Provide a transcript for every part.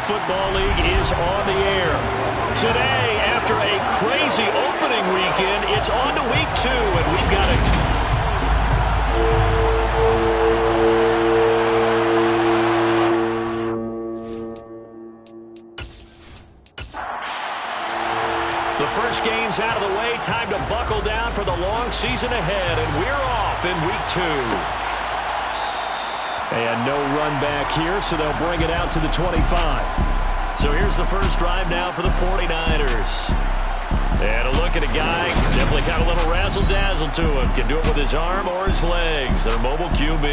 Football League is on the air. Today, after a crazy opening weekend, it's on to week 2, and we've got the first game's out of the way. Time to buckle down for the long season ahead, and we're off in week 2. And no run back here, so they'll bring it out to the 25. So here's the first drive now for the 49ers. And a look at a guy, definitely got a little razzle-dazzle to him. Can do it with his arm or his legs. Their mobile QB.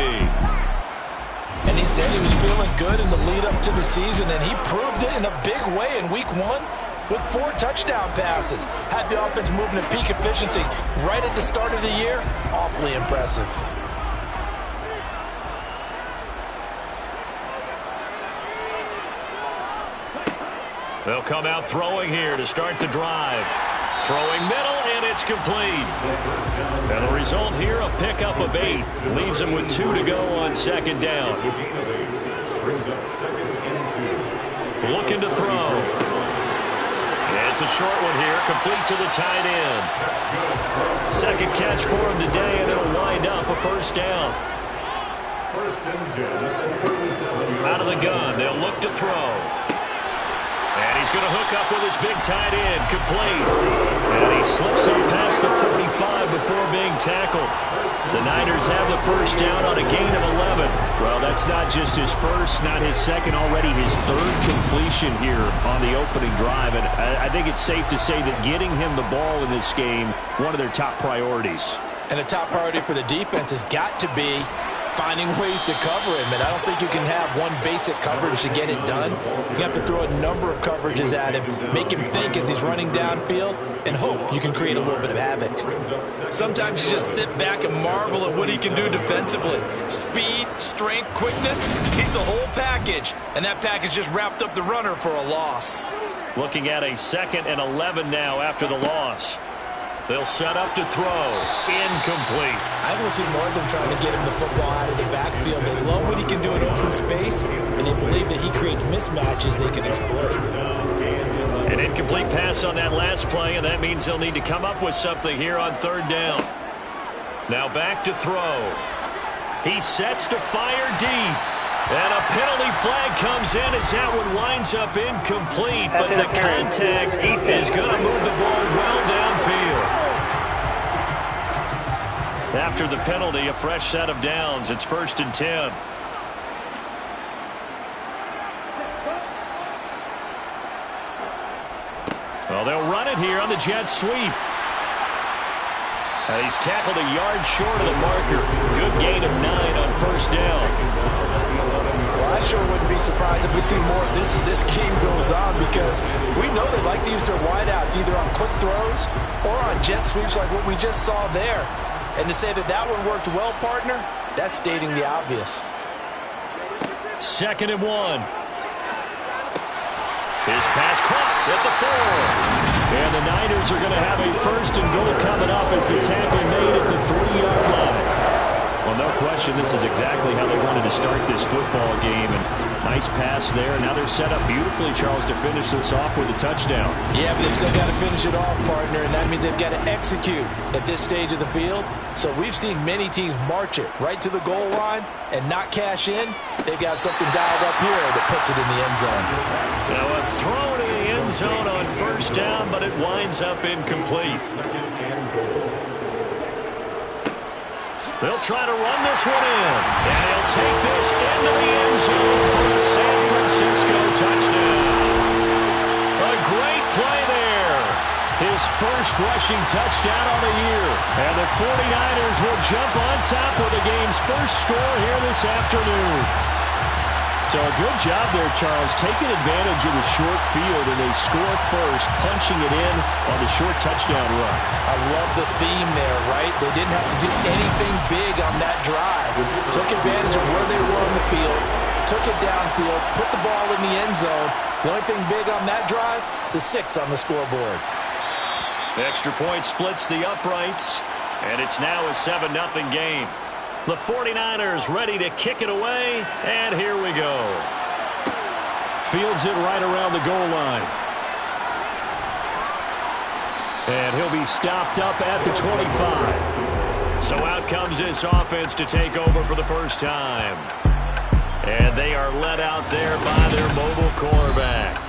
And he said he was feeling good in the lead-up to the season, and he proved it in a big way in week 1 with 4 touchdown passes. Had the offense moving at peak efficiency right at the start of the year. Awfully impressive. They'll come out throwing here to start the drive. Throwing middle, and it's complete. And the result here, a pickup of 8. Leaves him with 2 to go on second down. Looking to throw. It's a short one here, complete to the tight end. Second catch for him today, and it'll wind up a first down. Out of the gun, they'll look to throw. And he's going to hook up with his big tight end, complete. And he slips him past the 45 before being tackled. The Niners have the first down on a gain of 11. Well, that's not just his first, not his second, already his 3rd completion here on the opening drive. And I think it's safe to say that getting him the ball in this game, one of their top priorities. And the top priority for the defense has got to be finding ways to cover him, and I don't think you can have one basic coverage to get it done. You have to throw a number of coverages at him, make him think as he's running downfield, and hope you can create a little bit of havoc. Sometimes you just sit back and marvel at what he can do defensively. Speed, strength, quickness, he's the whole package, and that package just wrapped up the runner for a loss. Looking at a 2nd and 11 now after the loss. They'll set up to throw. Incomplete. I will see more of them trying to get him the football out of the backfield. They love what he can do in open space, and they believe that he creates mismatches they can exploit. An incomplete pass on that last play, and that means they'll need to come up with something here on 3rd down. Now back to throw. He sets to fire deep. And a penalty flag comes in as that one winds up incomplete, but the contact is going to move the ball well downfield. After the penalty, a fresh set of downs. It's 1st and 10. Well, they'll run it here on the jet sweep. And he's tackled a yard short of the marker. Good gain of 9 on 1st down. Well, I sure wouldn't be surprised if we see more of this as this game goes on, because we know they like to use their wideouts either on quick throws or on jet sweeps like what we just saw there. And to say that that one worked well, partner, that's stating the obvious. 2nd and 1. His pass caught at the 4. And the Niners are going to have a 1st and goal coming up as the tackle made at the 3-yard line. Well, no question, this is exactly how they wanted to start this football game. And nice pass there. Now they're set up beautifully, Charles, to finish this off with a touchdown. Yeah, but they've still got to finish it off, partner, and that means they've got to execute at this stage of the field. So we've seen many teams march it right to the goal line and not cash in. They've got something dialed up here that puts it in the end zone. Now a throw to the end zone on 1st down, but it winds up incomplete. They'll try to run this one in, and he'll take this into the end zone for a San Francisco touchdown. A great play there. His first rushing touchdown of the year. And the 49ers will jump on top with the game's first score here this afternoon. So a good job there, Charles, taking advantage of the short field, and they score first, punching it in on the short touchdown run. I love the theme there, right? They didn't have to do anything big on that drive. Took advantage of where they were on the field, took it downfield, put the ball in the end zone. The only thing big on that drive, the 6 on the scoreboard. The extra point splits the uprights, and it's now a 7-0 game. The 49ers ready to kick it away, and here we go. fields it right around the goal line. And he'll be stopped up at the 25. So out comes this offense to take over for the first time. And they are led out there by their mobile quarterback.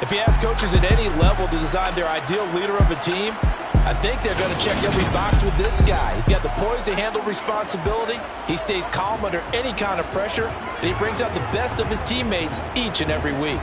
If you ask coaches at any level to design their ideal leader of a team, I think they're going to check every box with this guy. He's got the poise to handle responsibility. He stays calm under any kind of pressure, and he brings out the best of his teammates each and every week.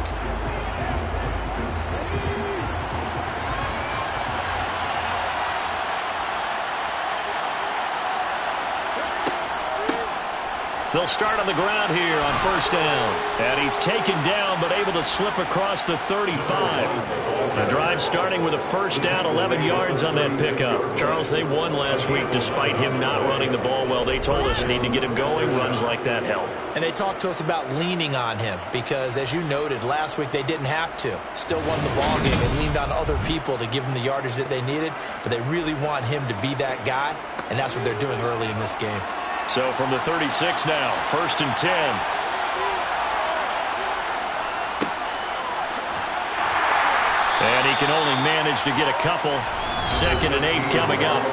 They'll start on the ground here on first down. And he's taken down but able to slip across the 35. The drive starting with a first down, 11 yards on that pickup. Charles, they won last week despite him not running the ball well. They told us need to get him going. Runs like that help. And they talked to us about leaning on him because, as you noted, last week they didn't have to. Still won the ball game and leaned on other people to give them the yardage that they needed. But they really want him to be that guy, and that's what they're doing early in this game. So from the 36 now, first and 10. And he can only manage to get a couple. Second and 8 coming up.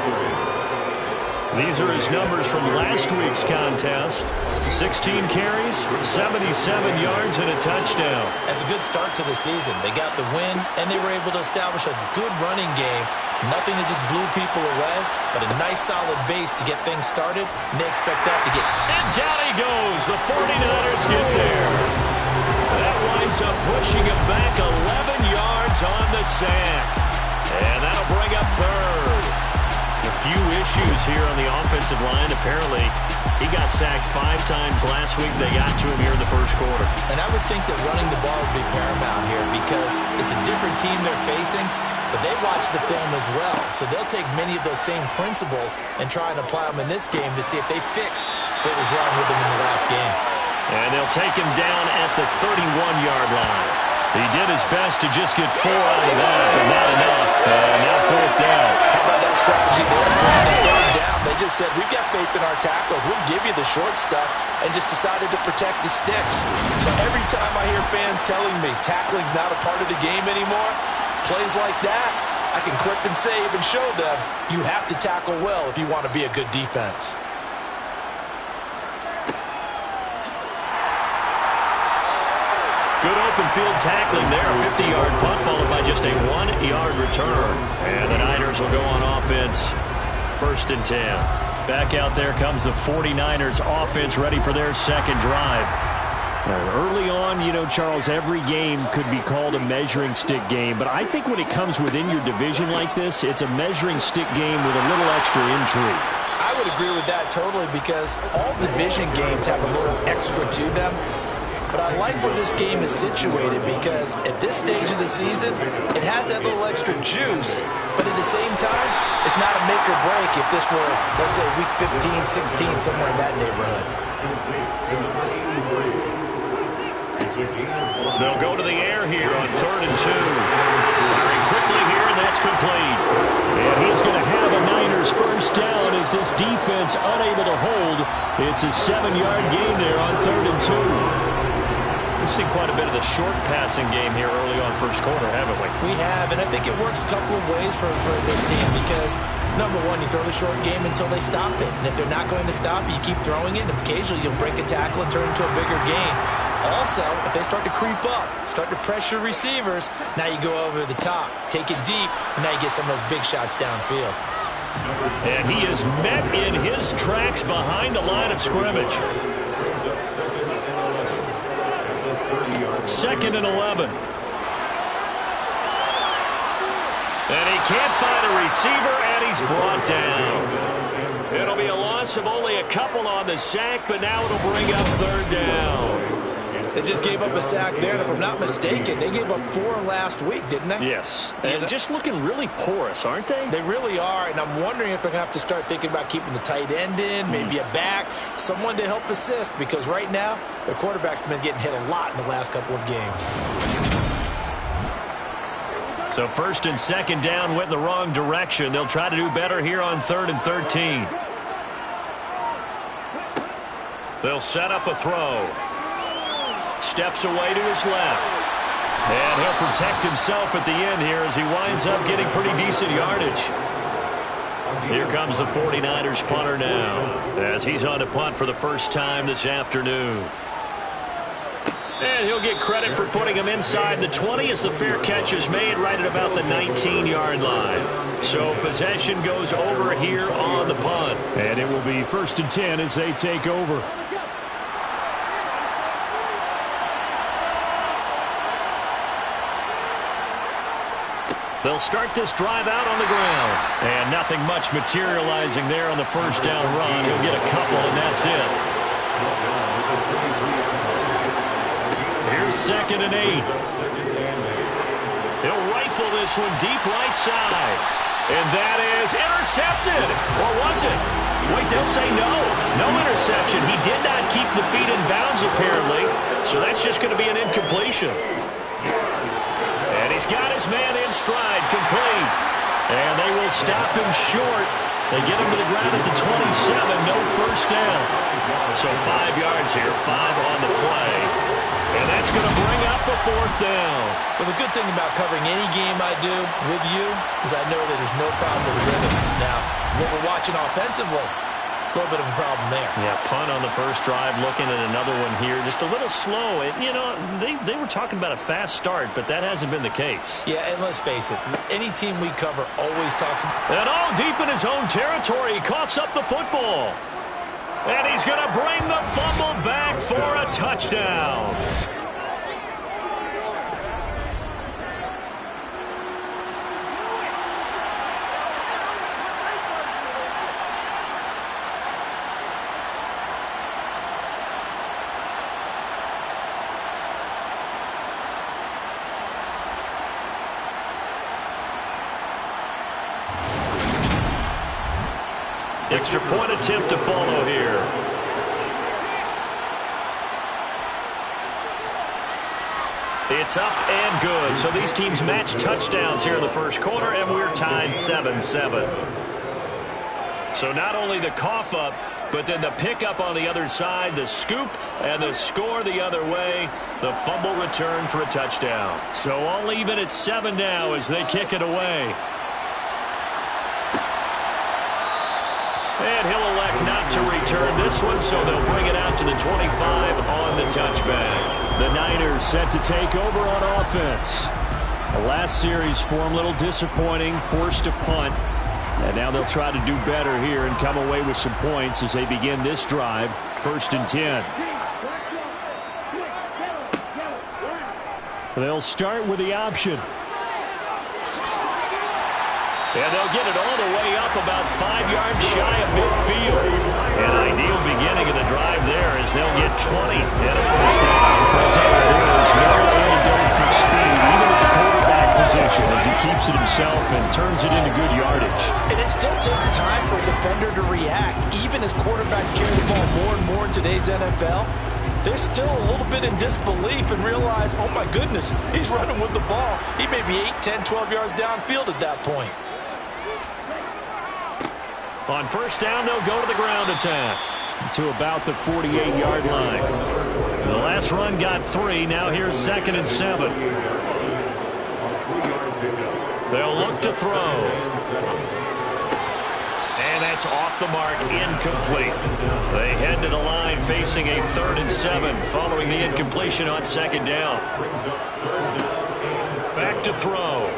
These are his numbers from last week's contest. 16 carries, 77 yards, and a touchdown. That's a good start to the season. They got the win, and they were able to establish a good running game. Nothing that just blew people away, but a nice solid base to get things started, and they expect that to get... And down he goes. The 49ers get there. That winds up pushing him back 11 yards on the sack. And that'll bring up third. A few issues here on the offensive line. Apparently, he got sacked 5 times last week. They got to him here in the first quarter. And I would think that running the ball would be paramount here because it's a different team they're facing, but they watch the film as well. So they'll take many of those same principles and try and apply them in this game to see if they fixed what was wrong with them in the last game. And they'll take him down at the 31-yard line. He did his best to just get 4 out of that, but not enough. Now fourth down. How about that strategy there? Third down, they just said, we've got faith in our tackles. We'll give you the short stuff, and just decided to protect the sticks. So every time I hear fans telling me tackling's not a part of the game anymore, plays like that, I can clip and save and show them you have to tackle well if you want to be a good defense. Good open field tackling there. A 50-yard punt followed by just a 1-yard return. And the Niners will go on offense. First and 10. Back out there comes the 49ers offense ready for their second drive. Early on, you know, Charles, every game could be called a measuring stick game. But I think when it comes within your division like this, it's a measuring stick game with a little extra intrigue. I would agree with that totally because all division games have a little extra to them. But I like where this game is situated because at this stage of the season, it has that little extra juice, but at the same time, it's not a make or break if this were, let's say, week 15, 16, somewhere in that neighborhood. They'll go to the air here on 3rd and 2. Firing quickly here, and that's complete. And he's going to have a Niners first down as this defense unable to hold. It's a 7-yard gain there on 3rd and 2. We've seen quite a bit of the short passing game here early on first quarter, haven't we? We have, and I think it works a couple of ways for this team because, number one, you throw the short game until they stop it. And if they're not going to stop it, you keep throwing it, and occasionally you'll break a tackle and turn it into a bigger gain. Also, if they start to creep up, start to pressure receivers, now you go over the top, take it deep, and now you get some of those big shots downfield. And he is met in his tracks behind the line of scrimmage. 2nd and 11. And he can't find a receiver, and he's brought down. It'll be a loss of only a couple on the sack, but now it'll bring up 3rd down. They just gave up a sack there, and if I'm not mistaken, they gave up 4 last week, didn't they? Yes, and just looking really porous, aren't they? They really are, and I'm wondering if they're going to have to start thinking about keeping the tight end in, maybe a back, someone to help assist, because right now, their quarterback's been getting hit a lot in the last couple of games. So 1st and 2nd down went in the wrong direction. They'll try to do better here on 3rd and 13. They'll set up a throw. Steps away to his left. He'll protect himself at the end here as he winds up getting pretty decent yardage. Here comes the 49ers punter now as he's on to punt for the first time this afternoon. And he'll get credit for putting him inside the 20 as the fair catch is made right at about the 19-yard line. So possession goes over here on the punt. And it will be 1st and 10 as they take over. They'll start this drive out on the ground. And nothing much materializing there on the first down run. He'll get a couple, and that's it. Here's 2nd and 8. He'll rifle this one deep right side. And that is intercepted. Or was it? Wait, they'll say no. No interception. He did not keep the feet in bounds, apparently. So that's just going to be an incompletion. And he's got his man in stride, complete. And they will stop him short. They get him to the ground at the 27, no first down. So 5 yards here, 5 on the play. And that's going to bring up a 4th down. Well, the good thing about covering any game I do with you is I know that there's no problem with the rhythm. Now, what we're watching offensively, a little bit of a problem there. Yeah, punt on the first drive, looking at another one here. Just a little slow. And, you know, they were talking about a fast start, but that hasn't been the case. Yeah, and let's face it, any team we cover always talks about... And all deep in his own territory, he coughs up the football. And he's going to bring the fumble back for a touchdown. Extra point attempt to follow here. It's up and good. So these teams match touchdowns here in the first quarter, and we're tied 7-7. So not only the cough up, but then the pickup on the other side, the scoop, and the score the other way, the fumble return for a touchdown. So all even at 7 now as they kick it away. And he'll elect not to return this one, so they'll bring it out to the 25 on the touchback. The Niners set to take over on offense. The last series for them, a little disappointing, forced to punt. And now they'll try to do better here and come away with some points as they begin this drive, 1st and 10. They'll start with the option. And they'll get it all the way up about 5 yards shy of midfield. An ideal beginning of the drive there as they'll get 20 and a first down. There's no antidote for speed, even at the quarterback position, as he keeps it himself and turns it into good yardage. And it still takes time for a defender to react. Even as quarterbacks carry the ball more and more in today's NFL, they're still a little bit in disbelief and realize, oh my goodness, he's running with the ball. He may be 8, 10, 12 yards downfield at that point. On first down, they'll go to the ground attack. To about the 48-yard line. The last run got 3. Now here's 2nd and 7. They'll look to throw. And that's off the mark, incomplete. They head to the line facing a 3rd and 7 following the incompletion on 2nd down. Back to throw.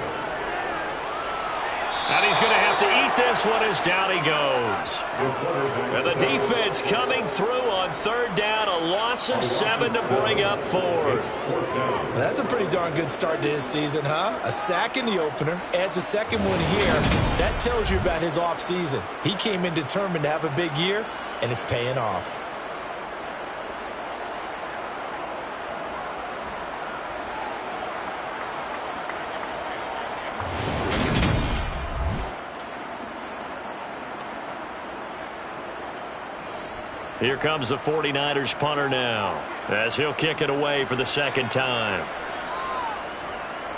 And he's going to have to eat this one as down he goes. And the defense coming through on 3rd down, a loss of 7 to bring up 4th. Well, that's a pretty darn good start to his season, huh? A sack in the opener, adds a second one here. That tells you about his offseason. He came in determined to have a big year, and it's paying off. Here comes the 49ers punter now as he'll kick it away for the 2nd time.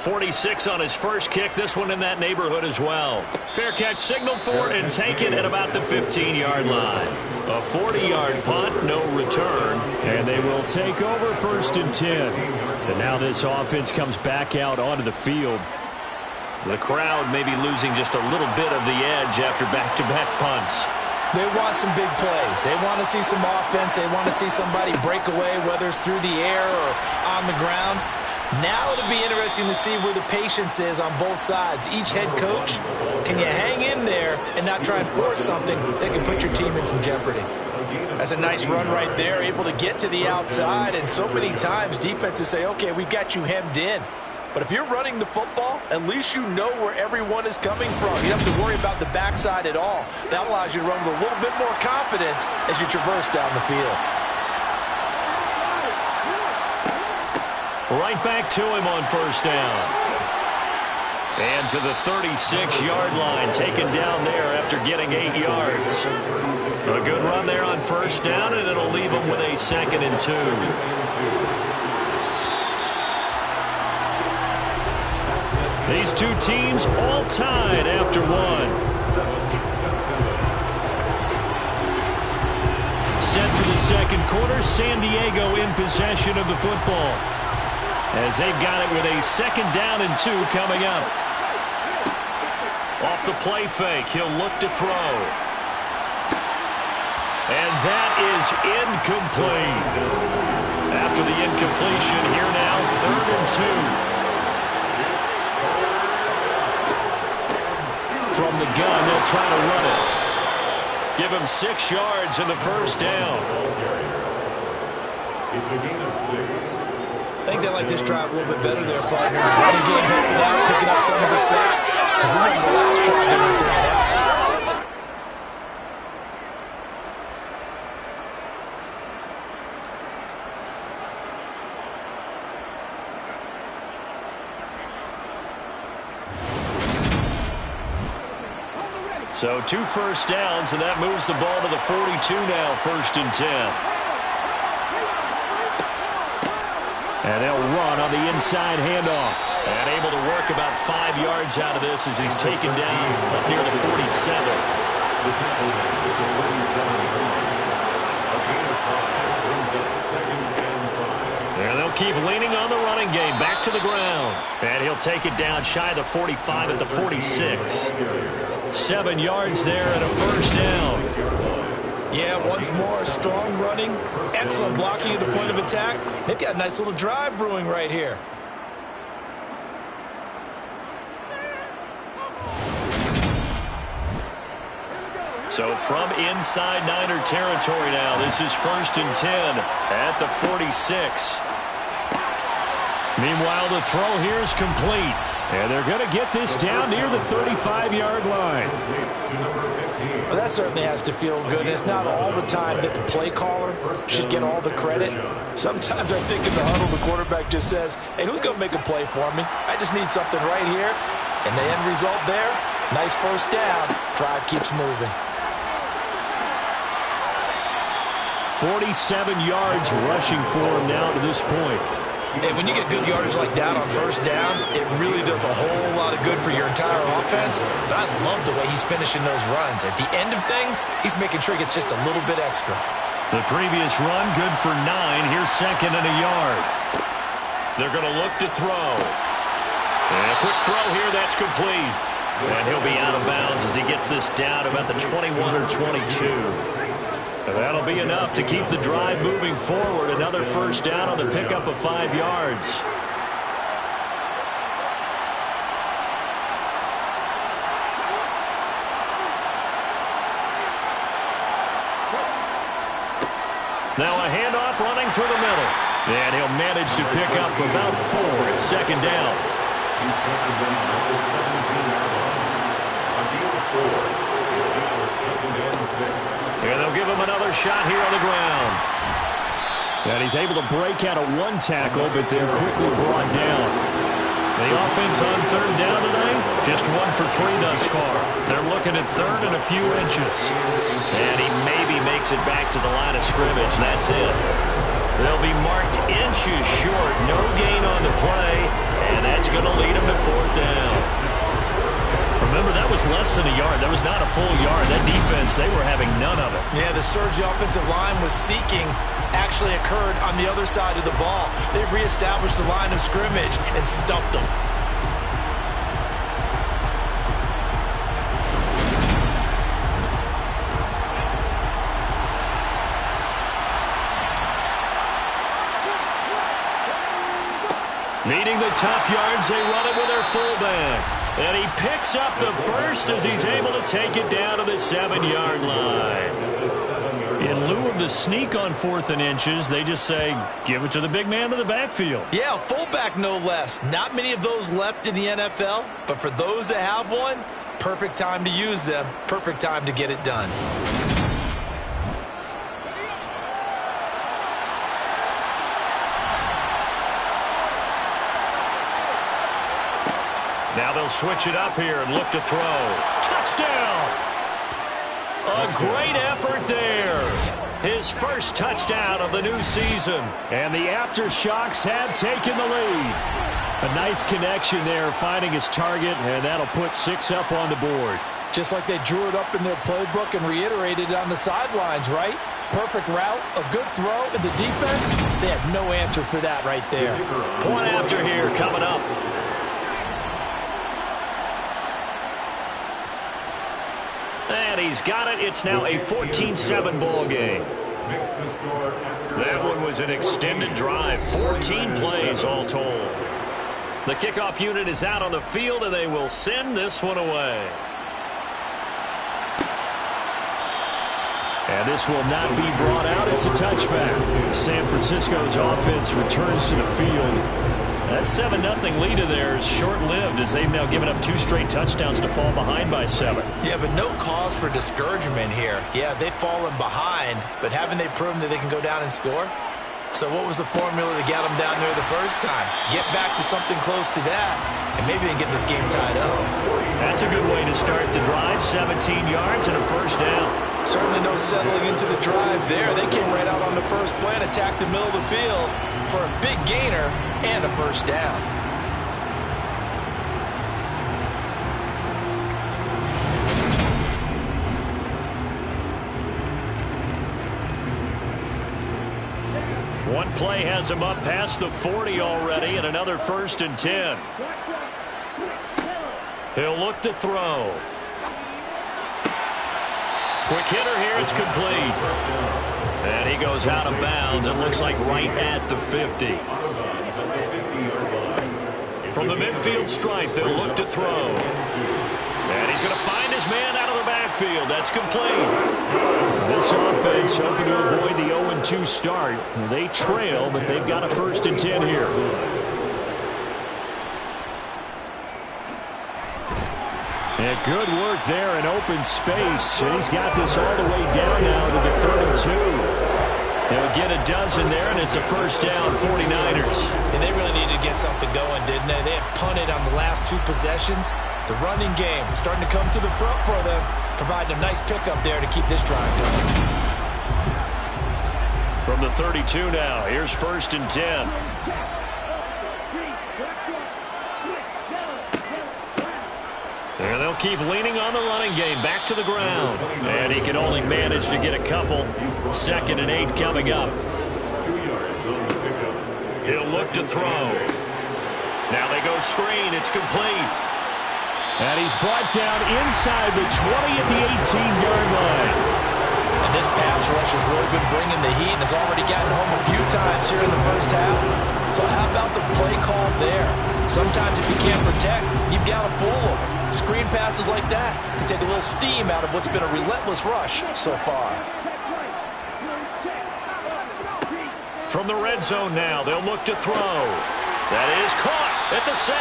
46 on his first kick. This one in that neighborhood as well. Fair catch signaled for and taken at about the 15-yard line. A 40-yard punt, no return. And they will take over 1st and 10. And now this offense comes back out onto the field. The crowd may be losing just a little bit of the edge after back-to-back punts. They want some big plays. They want to see some offense. They want to see somebody break away, whether it's through the air or on the ground. Now it'll be interesting to see where the patience is on both sides. Each head coach, can you hang in there and not try and force something that can put your team in some jeopardy? That's a nice run right there, able to get to the outside. And so many times defenses say, okay, we've got you hemmed in. But if you're running the football, at least you know where everyone is coming from. You don't have to worry about the backside at all. That allows you to run with a little bit more confidence as you traverse down the field. Right back to him on first down. And to the 36-yard line, taken down there after getting 8 yards. A good run there on first down, and it'll leave him with a 2nd and 2. These two teams all tied after one. Set for the second quarter, San Diego in possession of the football, as they've got it with a 2nd down and 2 coming up. Off the play fake, he'll look to throw. And that is incomplete. After the incompletion, here now, 3rd and 2. From the gun, they'll try to run it. Give him 6 yards in the first down. It's a gain of 6. I think they like this drive a little bit better there, partner. Running game helping out, picking up some of the slack. Because remember the last drive they were 3 and out. So 2 first downs, and that moves the ball to the 42 now, 1st and 10. And they'll run on the inside handoff. And able to work about 5 yards out of this as he's taken down up near the 47. And they'll keep leaning on the running game. Back to the ground. And he'll take it down shy of the 45 at the 46. 7 yards there and a first down. Yeah, once more, strong running, excellent blocking at the point of attack. They've got a nice little drive brewing right here. So from inside Niner territory now, this is 1st and 10 at the 46. Meanwhile, the throw here is complete. And they're going to get this down near the 35-yard line. Well, that certainly has to feel good. And it's not all the time that the play caller should get all the credit. Sometimes I think in the huddle, the quarterback just says, hey, who's going to make a play for me? I just need something right here. And the end result there, nice first down. Drive keeps moving. 47 yards rushing for him now to this point. And when you get good yardage like that on first down, it really does a whole lot of good for your entire offense. But I love the way he's finishing those runs. At the end of things, he's making sure he gets just a little bit extra. The previous run, good for 9. Here's 2nd and a yard. They're going to look to throw. And a quick throw here, that's complete. And he'll be out of bounds as he gets this down about the 21 or 22. And that'll be enough to keep the drive moving forward. Another first down on the pickup of 5 yards. Now a handoff running through the middle. And he'll manage to pick up about 4 at 2nd down. He's taken down at the 17-yard line. A gain of 4. It's now 2nd and 6. And they'll give him another shot here on the ground. And he's able to break out of 1 tackle, but then quickly brought down. The offense on 3rd down tonight, just 1 for 3 thus far. They're looking at 3rd and a few inches. And he maybe makes it back to the line of scrimmage. That's it. They'll be marked inches short. No gain on the play. And that's going to lead him to 4th down. Remember, that was less than a yard. That was not a full yard. That defense, they were having none of it. Yeah, the surge offensive line was seeking actually occurred on the other side of the ball. They reestablished the line of scrimmage and stuffed them. Needing the tough yards, they run it with their fullback. And he picks up the first as he's able to take it down to the 7-yard line. In lieu of the sneak on 4th and inches, they just say, give it to the big man in the backfield. Yeah, fullback no less. Not many of those left in the NFL, but for those that have one, perfect time to use them, perfect time to get it done. Now they'll switch it up here and look to throw. Touchdown! A great effort there. His first touchdown of the new season. And the Aftershocks have taken the lead. A nice connection there, finding his target, and that'll put 6 up on the board. Just like they drew it up in their playbook and reiterated it on the sidelines, right? Perfect route, a good throw, and the defense, they had no answer for that right there. Point after here coming up. And he's got it. It's now a 14-7 ball game. That one was an extended drive. 14 plays all told. The kickoff unit is out on the field, and they will send this one away. And this will not be brought out. It's a touchback. San Francisco's offense returns to the field. That 7-0 lead of theirs short-lived as they've now given up 2 straight touchdowns to fall behind by 7. Yeah, but no cause for discouragement here. Yeah, they've fallen behind, but haven't they proven that they can go down and score? So what was the formula to get them down there the first time? Get back to something close to that, and maybe they get this game tied up. That's a good way to start the drive. 17 yards and a first down. Certainly no settling into the drive there. They came right out on the first play and attacked the middle of the field for a big gainer and a first down. One play has him up past the 40 already, and another 1st and 10. He'll look to throw. Quick hitter here, it's complete. And he goes out of bounds. It looks like right at the 50. From the midfield stripe, they'll look to throw. And he's going to find his man out of the backfield. That's complete. This offense hoping to avoid the 0-2 start. They trail, but they've got a 1st and 10 here. Yeah, good work there in open space. And he's got this all the way down now to the 32. They'll get a dozen there, and it's a first down, 49ers. And they really needed to get something going, didn't they? They had punted on the last 2 possessions. The running game starting to come to the front for them, providing a nice pickup there to keep this drive going. From the 32 now, here's 1st and 10. And they'll keep leaning on the running game back to the ground. And he can only manage to get a couple. 2nd and 8 coming up. He'll look to throw. Now they go screen. It's complete. And he's brought down inside the 20 at the 18-yard line. And this pass rush has really been bringing the heat and has already gotten home a few times here in the first half. So how about the play call there? Sometimes if you can't protect, you've got to fool them. Screen passes like that can take a little steam out of what's been a relentless rush so far. From the red zone now, they'll look to throw. That is caught at the 7.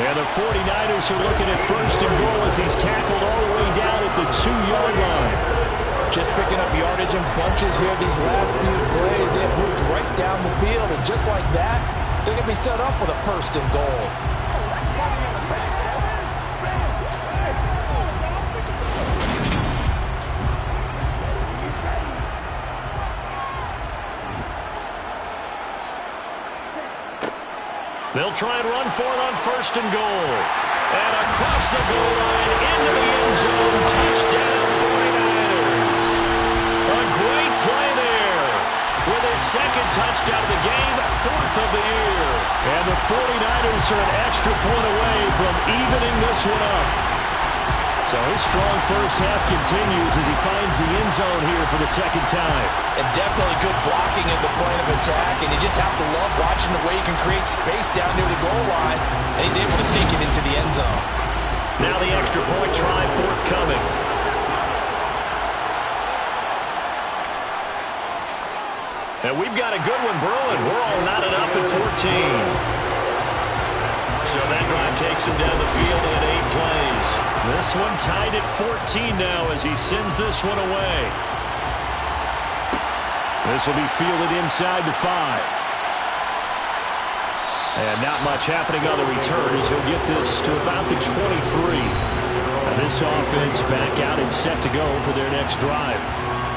And the 49ers are looking at 1st and goal as he's tackled all the way down at the 2-yard line. Just picking up yardage in bunches here these last few plays. They have moved right down the field, and just like that, they're going to be set up with a 1st and goal. They'll try and run for it on 1st and goal. And across the goal line into the end zone. Touchdown 49ers. A great play there. second touchdown of the game, 4th of the year. And the 49ers are an extra point away from evening this one up. So his strong first half continues as he finds the end zone here for the second time. And definitely good blocking at the point of attack, and you just have to love watching the way he can create space down near the goal line, and he's able to take it into the end zone. Now the extra point try forthcoming. And we've got a good one brewing. We're all knotted up at 14. So that drive takes him down the field in 8 plays. This one tied at 14 now as he sends this one away. This will be fielded inside the 5. And not much happening on the return as he'll get this to about the 23. Now this offense back out and set to go for their next drive.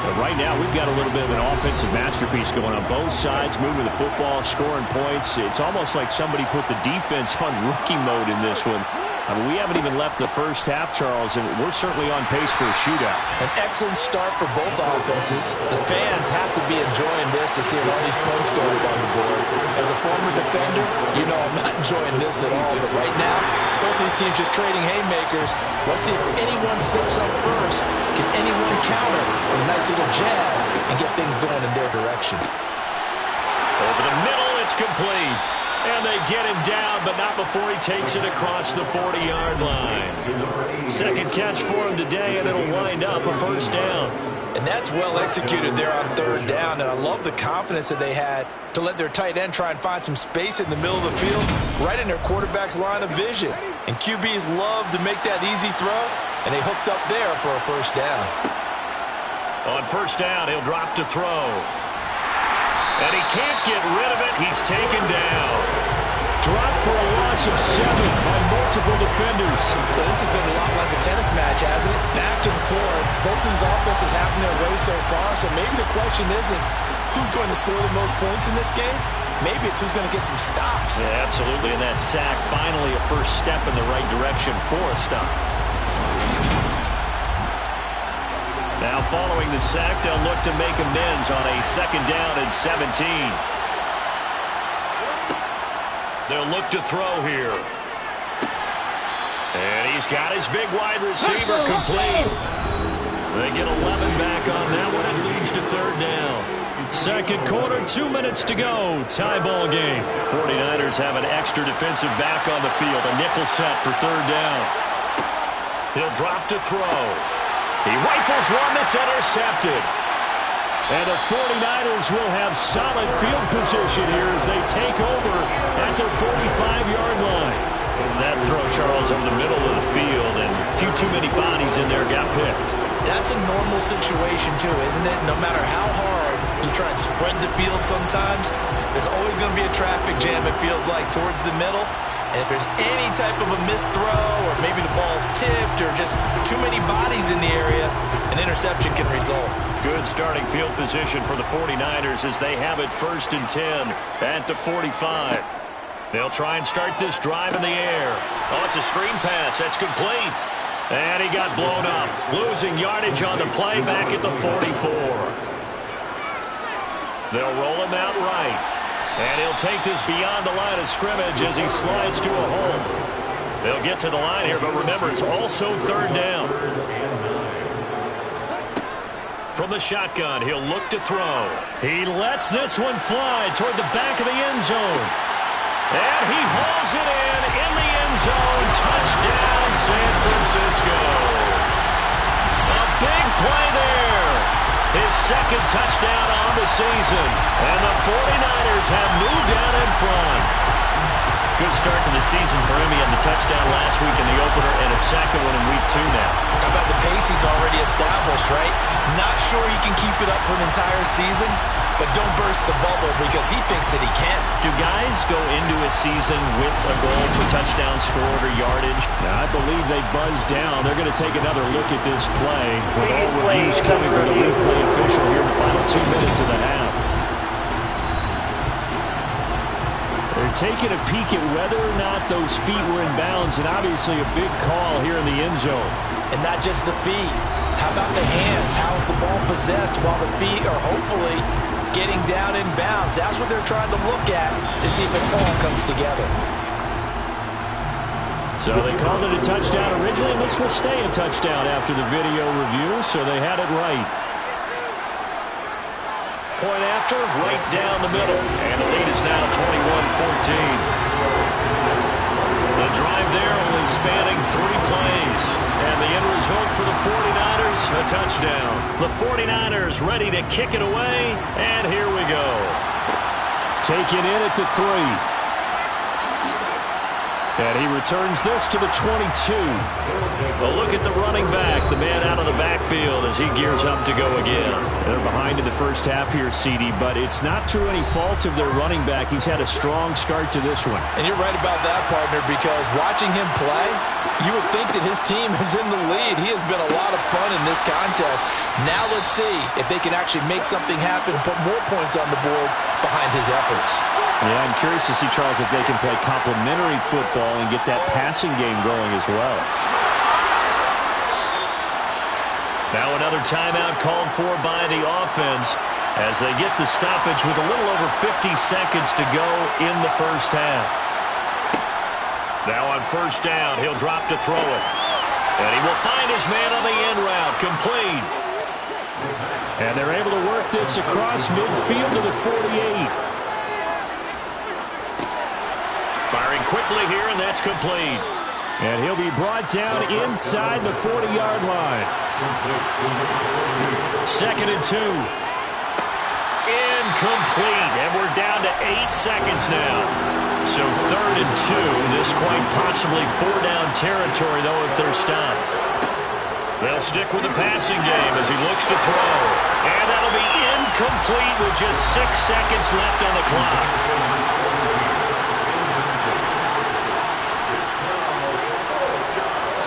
But right now, we've got a little bit of an offensive masterpiece going on both sides, moving the football, scoring points. It's almost like somebody put the defense on rookie mode in this one. I mean, we haven't even left the first half, Charles, and we're certainly on pace for a shootout. An excellent start for both offenses. The fans have to be enjoying this to see all these points go up on the board. As a former defender, you know I'm not enjoying this at all. But right now, both these teams just trading haymakers. Let's see if anyone slips up first. Can anyone counter with a nice little jab and get things going in their direction? Over the middle, it's complete. And they get him down, but not before he takes it across the 40-yard line. Second catch for him today, and it'll wind up a first down. And that's well executed there on 3rd down, and I love the confidence that they had to let their tight end try and find some space in the middle of the field, right in their quarterback's line of vision. And QBs love to make that easy throw, and they hooked up there for a first down. On first down, he'll drop to throw. And he can't get rid of it. He's taken down. Dropped for a loss of 7 by multiple defenders. So this has been a lot like a tennis match, hasn't it? Back and forth. Both of these offenses having their way so far. So maybe the question isn't who's going to score the most points in this game. Maybe it's who's going to get some stops. Yeah, absolutely. And that sack, finally a first step in the right direction for a stop. Now following the sack, they'll look to make amends on a 2nd down and 17. They'll look to throw here. And he's got his big wide receiver complete. They get 11 back on that one. It leads to 3rd down. Second quarter, 2 minutes to go. Tie ball game. 49ers have an extra defensive back on the field. A nickel set for 3rd down. He'll drop to throw. He rifles one that's intercepted. And the 49ers will have solid field position here as they take over at their 45-yard line. That throw, Charles, over the middle of the field, and a few too many bodies in there got picked. That's a normal situation, too, isn't it? No matter how hard you try and spread the field sometimes, there's always going to be a traffic jam, it feels like, towards the middle. And if there's any type of a missed throw or maybe the ball's tipped or just too many bodies in the area, an interception can result. Good starting field position for the 49ers as they have it 1st and 10 at the 45. They'll try and start this drive in the air. Oh, it's a screen pass. That's complete. And he got blown up. Losing yardage on the play back at the 44. They'll roll him out right. And he'll take this beyond the line of scrimmage as he slides to a hole. They'll get to the line here, but remember, it's also 3rd down. From the shotgun, he'll look to throw. He lets this one fly toward the back of the end zone. And he hauls it in the end zone. Touchdown, San Francisco. A big play there. His 2nd touchdown on the season. And the 49ers have moved down in front. Good start to the season for him. He had the touchdown last week in the opener and a 2nd one in week 2 now. How about the pace he's already established, right? Not sure he can keep it up for an entire season, but don't burst the bubble because he thinks that he can. Do guys go into a season with a goal for touchdown scored or yardage? Now, I believe they buzzed down. They're going to take another look at this play with all reviews coming from the replay official here in the final 2 minutes of the half. They're taking a peek at whether or not those feet were in bounds, and obviously a big call here in the end zone. And not just the feet. How about the hands? How's the ball possessed while the feet are hopefully getting down in bounds? That's what they're trying to look at to see if it all comes together. So they called it a touchdown originally, and this will stay a touchdown after the video review, so they had it right. Point after, right down the middle. And the lead is now 21-14. The drive there only spanning 3 plays. And the end result for the 49ers, a touchdown. The 49ers ready to kick it away, and here we go. Taken in at the 3. And he returns this to the 22. Well, look at the running back, the man out of the backfield as he gears up to go again. They're behind in the first half here, CD, but it's not through any fault of their running back. He's had a strong start to this one. And you're right about that, partner, because watching him play, you would think that his team is in the lead. He has been a lot of fun in this contest. Now let's see if they can actually make something happen, put more points on the board behind his efforts. Yeah, I'm curious to see, Charles, if they can play complementary football and get that passing game going as well. Now another timeout called for by the offense as they get the stoppage with a little over 50 seconds to go in the first half. Now on first down, he'll drop to throw it. And he will find his man on the end route, complete. And they're able to work this across midfield to the 48. Firing quickly here, and that's complete. And he'll be brought down inside the 40-yard line. 2nd and 2. Incomplete, and we're down to 8 seconds now. So 3rd and 2. This quite possibly 4-down territory, though, if they're stopped. They'll stick with the passing game as he looks to throw. And that'll be incomplete with just 6 seconds left on the clock.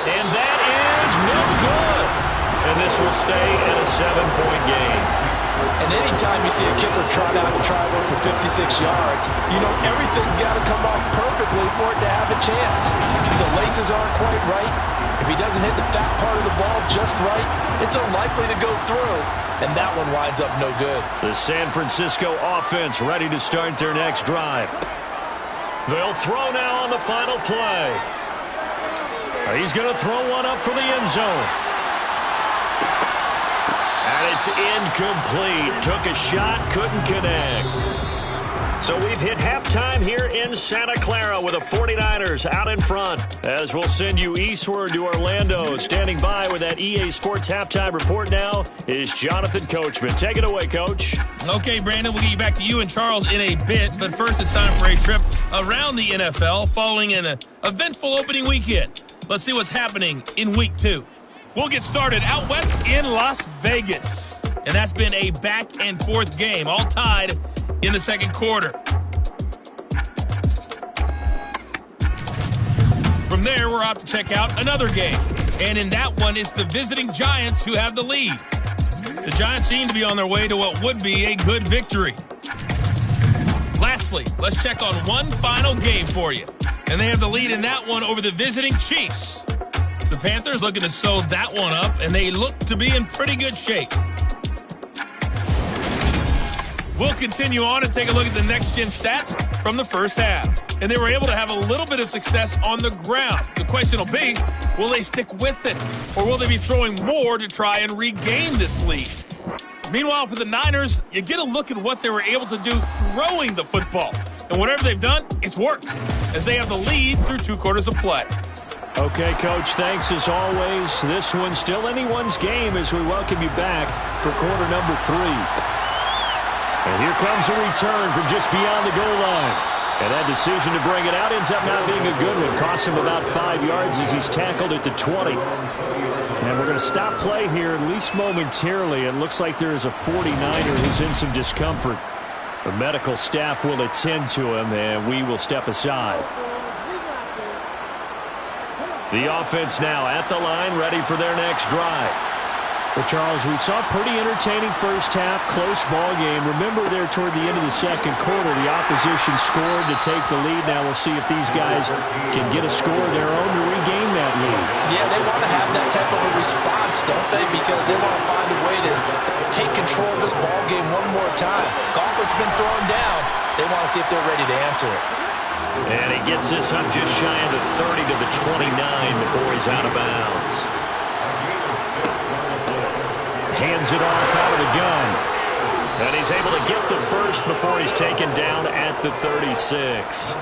And that is no good. And this will stay at a 7-point game. And anytime you see a kicker trot out and try work for 56 yards, you know everything's got to come off perfectly for it to have a chance. If the laces aren't quite right, if he doesn't hit the fat part of the ball just right, it's unlikely to go through. And that one winds up no good. The San Francisco offense ready to start their next drive. They'll throw now on the final play. He's going to throw one up for the end zone. And it's incomplete. Took a shot, couldn't connect. So we've hit halftime here in Santa Clara with the 49ers out in front. As we'll send you eastward to Orlando. Standing by with that EA Sports halftime report now is Jonathan Coachman. Take it away, Coach. Okay, Brandon, we'll get you back to you and Charles in a bit. But first, it's time for a trip around the NFL following an eventful opening weekend. Let's see what's happening in Week 2. We'll get started out west in Las Vegas. And that's been a back-and-forth game, all tied in the second quarter. From there, we're off to check out another game. And in that one, it's the visiting Giants who have the lead. The Giants seem to be on their way to what would be a good victory. Lastly, let's check on one final game for you. And they have the lead in that one over the visiting Chiefs. The Panthers looking to sew that one up, and they look to be in pretty good shape. We'll continue on and take a look at the next-gen stats from the first half. And they were able to have a little bit of success on the ground. The question will be, will they stick with it? Or will they be throwing more to try and regain this lead? Meanwhile, for the Niners, you get a look at what they were able to do throwing the football. And whatever they've done, it's worked, as they have the lead through 2 quarters of play. Okay, Coach, thanks as always. This one's still anyone's game as we welcome you back for quarter number 3. And here comes a return from just beyond the goal line. And that decision to bring it out ends up not being a good one. Costs him about 5 yards as he's tackled at the 20. And we're going to stop play here, at least momentarily. It looks like there is a 49er who's in some discomfort. The medical staff will attend to him, and we will step aside. The offense now at the line, ready for their next drive. Well, Charles, we saw a pretty entertaining first half, close ball game. Remember there toward the end of the second quarter, the opposition scored to take the lead. Now we'll see if these guys can get a score of their own to regain that lead. Yeah, they want to have that type of a response, don't they? Because they want to find a way to take control of this ball game one more time. Gauntlet's been thrown down. They want to see if they're ready to answer it. And he gets this up just shy of the 30 to the 29 before he's out of bounds. Hands it off out of the gun. And he's able to get the first before he's taken down at the 36.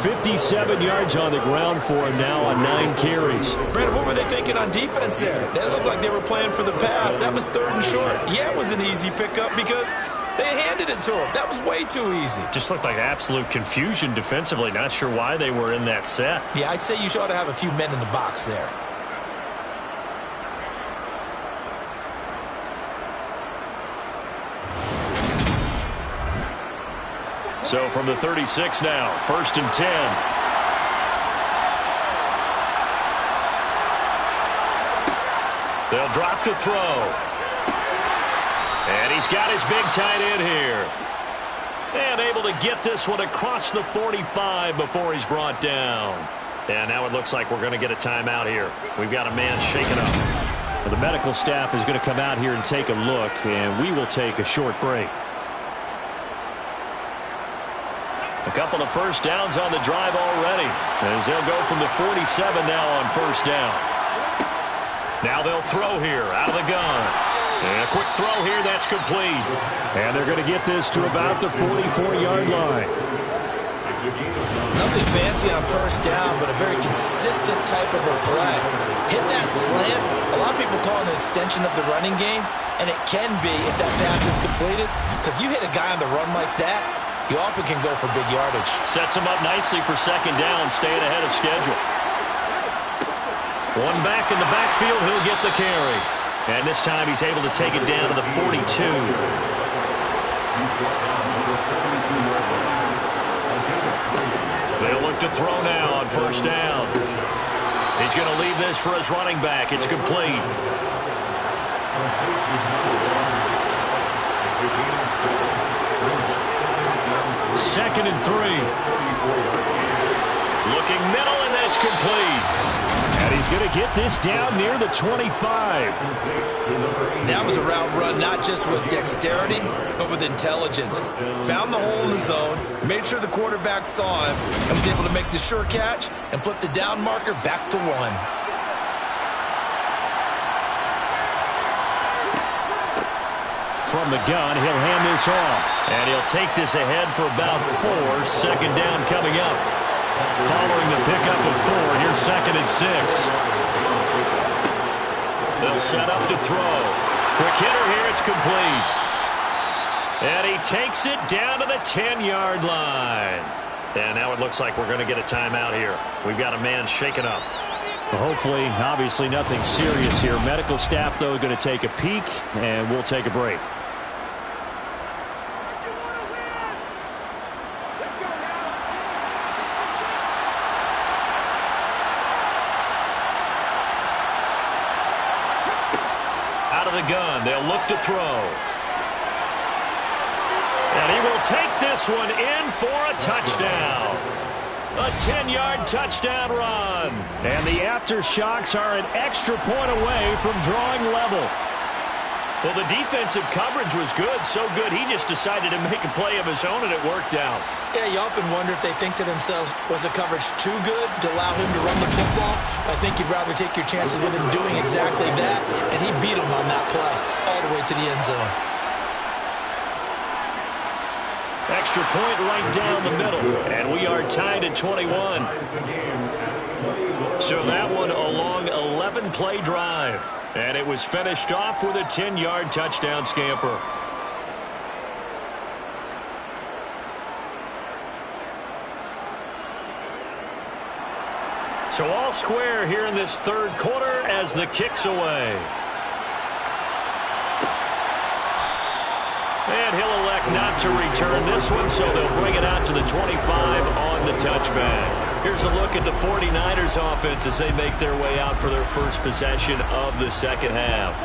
57 yards on the ground for him now on 9 carries. Brandon, what were they thinking on defense there? They looked like they were playing for the pass. That was 3rd and short. Yeah, it was an easy pickup because they handed it to him. That was way too easy. Just looked like absolute confusion defensively. Not sure why they were in that set. Yeah, I'd say you ought to have a few men in the box there. So from the 36 now, 1st and 10. They'll drop to throw. And he's got his big tight end here. And able to get this one across the 45 before he's brought down. And now it looks like we're going to get a timeout here. We've got a man shaken up. Well, the medical staff is going to come out here and take a look, and we will take a short break. A couple of first downs on the drive already, as they'll go from the 47 now on 1st down. Now they'll throw here out of the gun. And a quick throw here, that's complete. And they're going to get this to about the 44-yard line. Nothing fancy on 1st down, but a very consistent type of a play. Hit that slant. A lot of people call it an extension of the running game, and it can be if that pass is completed, because you hit a guy on the run like that, you often can go for big yardage. Sets him up nicely for 2nd down, staying ahead of schedule. One back in the backfield, he'll get the carry. And this time he's able to take it down to the 42. They'll look to throw now on 1st down. He's going to leave this for his running back. It's complete. Second and 3. Looking middle, and that's complete. And he's going to get this down near the 25. That was a route run not just with dexterity, but with intelligence. Found the hole in the zone, made sure the quarterback saw him, and was able to make the sure catch and flip the down marker back to 1. From the gun, he'll hand this off. And he'll take this ahead for about 4. 2nd down coming up. Following the pickup of 4, here's 2nd and 6. They'll set up to throw. Quick hitter here, it's complete. And he takes it down to the 10-yard line. And now it looks like we're going to get a timeout here. We've got a man shaken up. Well, hopefully, obviously nothing serious here. Medical staff, though, going to take a peek, and we'll take a break. Out of the gun, they'll look to throw. And he will take this one in for a touchdown. A 10-yard touchdown run. And the Aftershocks are an extra point away from drawing level. Well, the defensive coverage was good, so good he just decided to make a play of his own, and it worked out. Yeah, you often wonder if they think to themselves, was the coverage too good to allow him to run the football? I think you'd rather take your chances with him doing exactly that, and he beat him on that play all the way to the end zone. Extra point right down the middle, and we are tied at 21. So that one a long 11-play drive, and it was finished off with a 10-yard touchdown scamper. So all square here in this 3rd quarter as the kick's away. And he'll elect not to return this one, so they'll bring it out to the 25 on the touchback. Here's a look at the 49ers offense as they make their way out for their first possession of the 2nd half.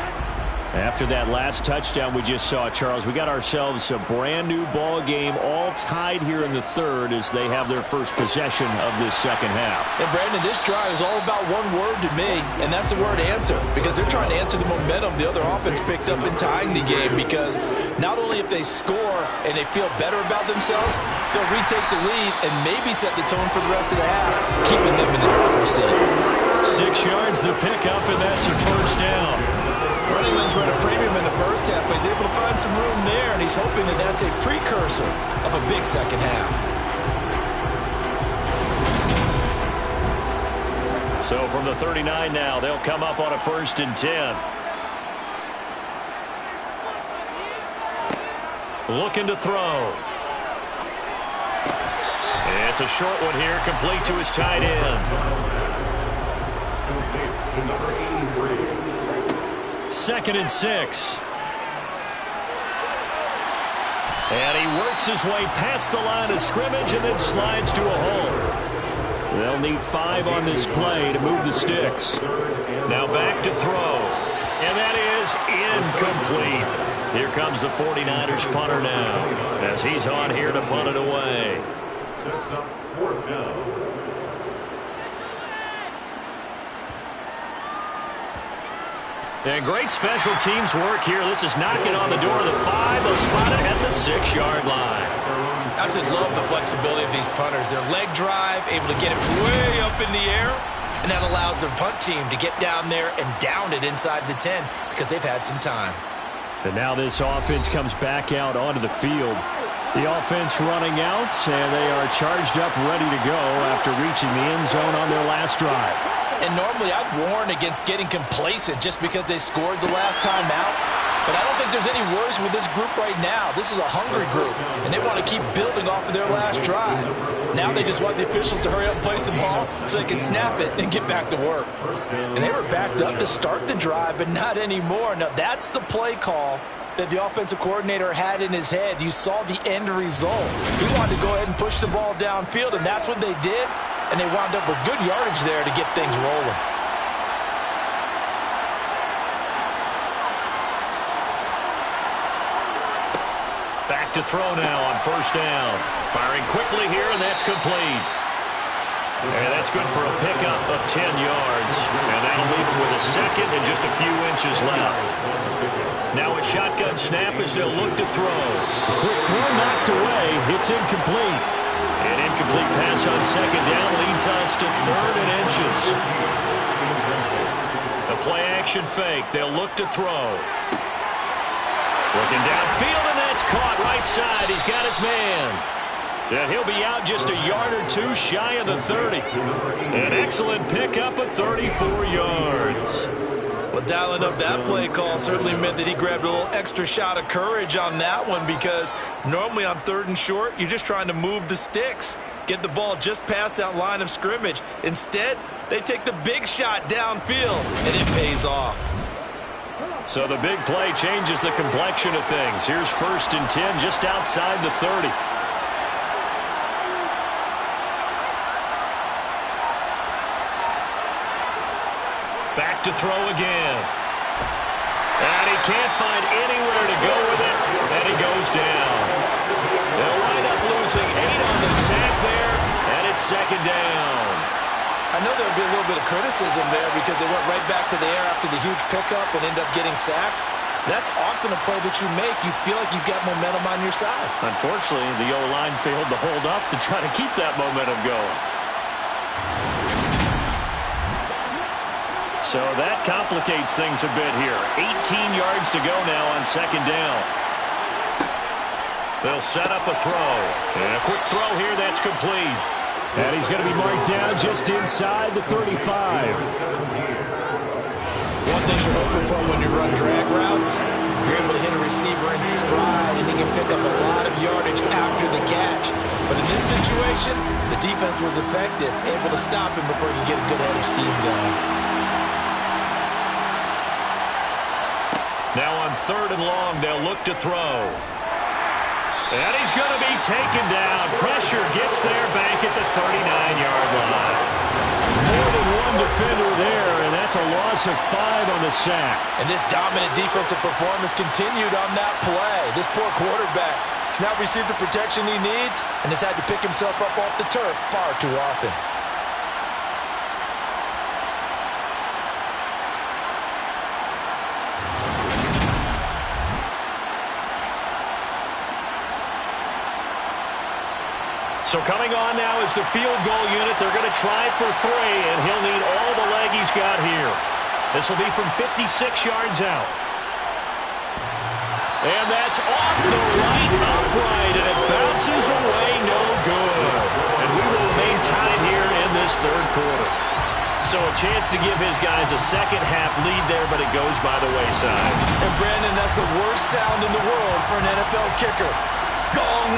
After that last touchdown we just saw, Charles, we got ourselves a brand new ball game, all tied here in the third as they have their first possession of this second half. And Brandon, this drive is all about one word to me, and that's the word answer, because they're trying to answer the momentum the other offense picked up in tying the game, because not only if they score and they feel better about themselves, they'll retake the lead and maybe set the tone for the rest of the half, keeping them in the driver's seat. 6 yards the pickup, and that's a first down. Running lanes run a premium in the first half, but he's able to find some room there, and he's hoping that that's a precursor of a big second half. So from the 39 now, they'll come up on a 1st and 10. Looking to throw. It's a short one here, complete to his tight end. 2nd and 6. And he works his way past the line of scrimmage and then slides to a hole. They'll need 5 on this play to move the sticks. Now back to throw. And that is incomplete. Here comes the 49ers punter now, as he's on here to punt it away. Sets up 4th down. And great special teams work here. This is knocking on the door of the 5. They'll spot it at the 6-yard line. I just love the flexibility of these punters. Their leg drive, able to get it way up in the air, and that allows their punt team to get down there and down it inside the 10 because they've had some time. And now this offense comes back out onto the field. The offense running out, and they are charged up, ready to go after reaching the end zone on their last drive. And normally I'd warn against getting complacent just because they scored the last time out. But I don't think there's any worries with this group right now. This is a hungry group, and they want to keep building off of their last drive. Now they just want the officials to hurry up and place the ball so they can snap it and get back to work. And they were backed up to start the drive, but not anymore. Now that's the play call that the offensive coordinator had in his head. You saw the end result. He wanted to go ahead and push the ball downfield, and that's what they did. And they wound up with good yardage there to get things rolling. Back to throw now on 1st down. Firing quickly here, and that's complete. And that's good for a pickup of 10 yards. And that'll leave him with a 2nd and just a few inches left. Now a shotgun snap as they'll look to throw. A quick throw knocked away. It's incomplete. An incomplete pass on 2nd down leads us to 3rd and inches. A play-action fake. They'll look to throw. Looking downfield, and that's caught right side. He's got his man. And he'll be out just a yard or 2 shy of the 30. An excellent pickup of 34 yards. Well, dialing up that play call certainly meant that he grabbed a little extra shot of courage on that one, because normally on 3rd and short, you're just trying to move the sticks, get the ball just past that line of scrimmage. Instead, they take the big shot downfield, and it pays off. So the big play changes the complexion of things. Here's 1st and 10 just outside the 30. Back to throw again. And he can't find anywhere to go with it, and he goes down. They'll wind up losing 8 on the sack there, and it's 2nd down. I know there'll be a little bit of criticism there because they went right back to the air after the huge pickup and end up getting sacked. That's often a play that you make. You feel like you've got momentum on your side. Unfortunately, the O-line failed to hold up to try to keep that momentum going. So that complicates things a bit here. 18 yards to go now on 2nd down. They'll set up a throw. And a quick throw here that's complete. And he's going to be marked down just inside the 35. One thing you're hoping for when you run drag routes, you're able to hit a receiver in stride, and he can pick up a lot of yardage after the catch. But in this situation, the defense was effective, able to stop him before you get a good head of steam going. Now on 3rd and long, they'll look to throw. And he's going to be taken down. Pressure gets there back at the 39-yard line. More than one defender there, and that's That's a loss of 5 on the sack. And this dominant defensive performance continued on that play. This poor quarterback has not received the protection he needs and has had to pick himself up off the turf far too often. So coming on now is the field goal unit. They're going to try for 3, and he'll need all the leg he's got here. This will be from 56 yards out. And that's off the right upright, and it bounces away, no good. And we will remain tied here in this third quarter. So a chance to give his guys a second-half lead there, but it goes by the wayside. And, Brandon, that's the worst sound in the world for an NFL kicker. Gong!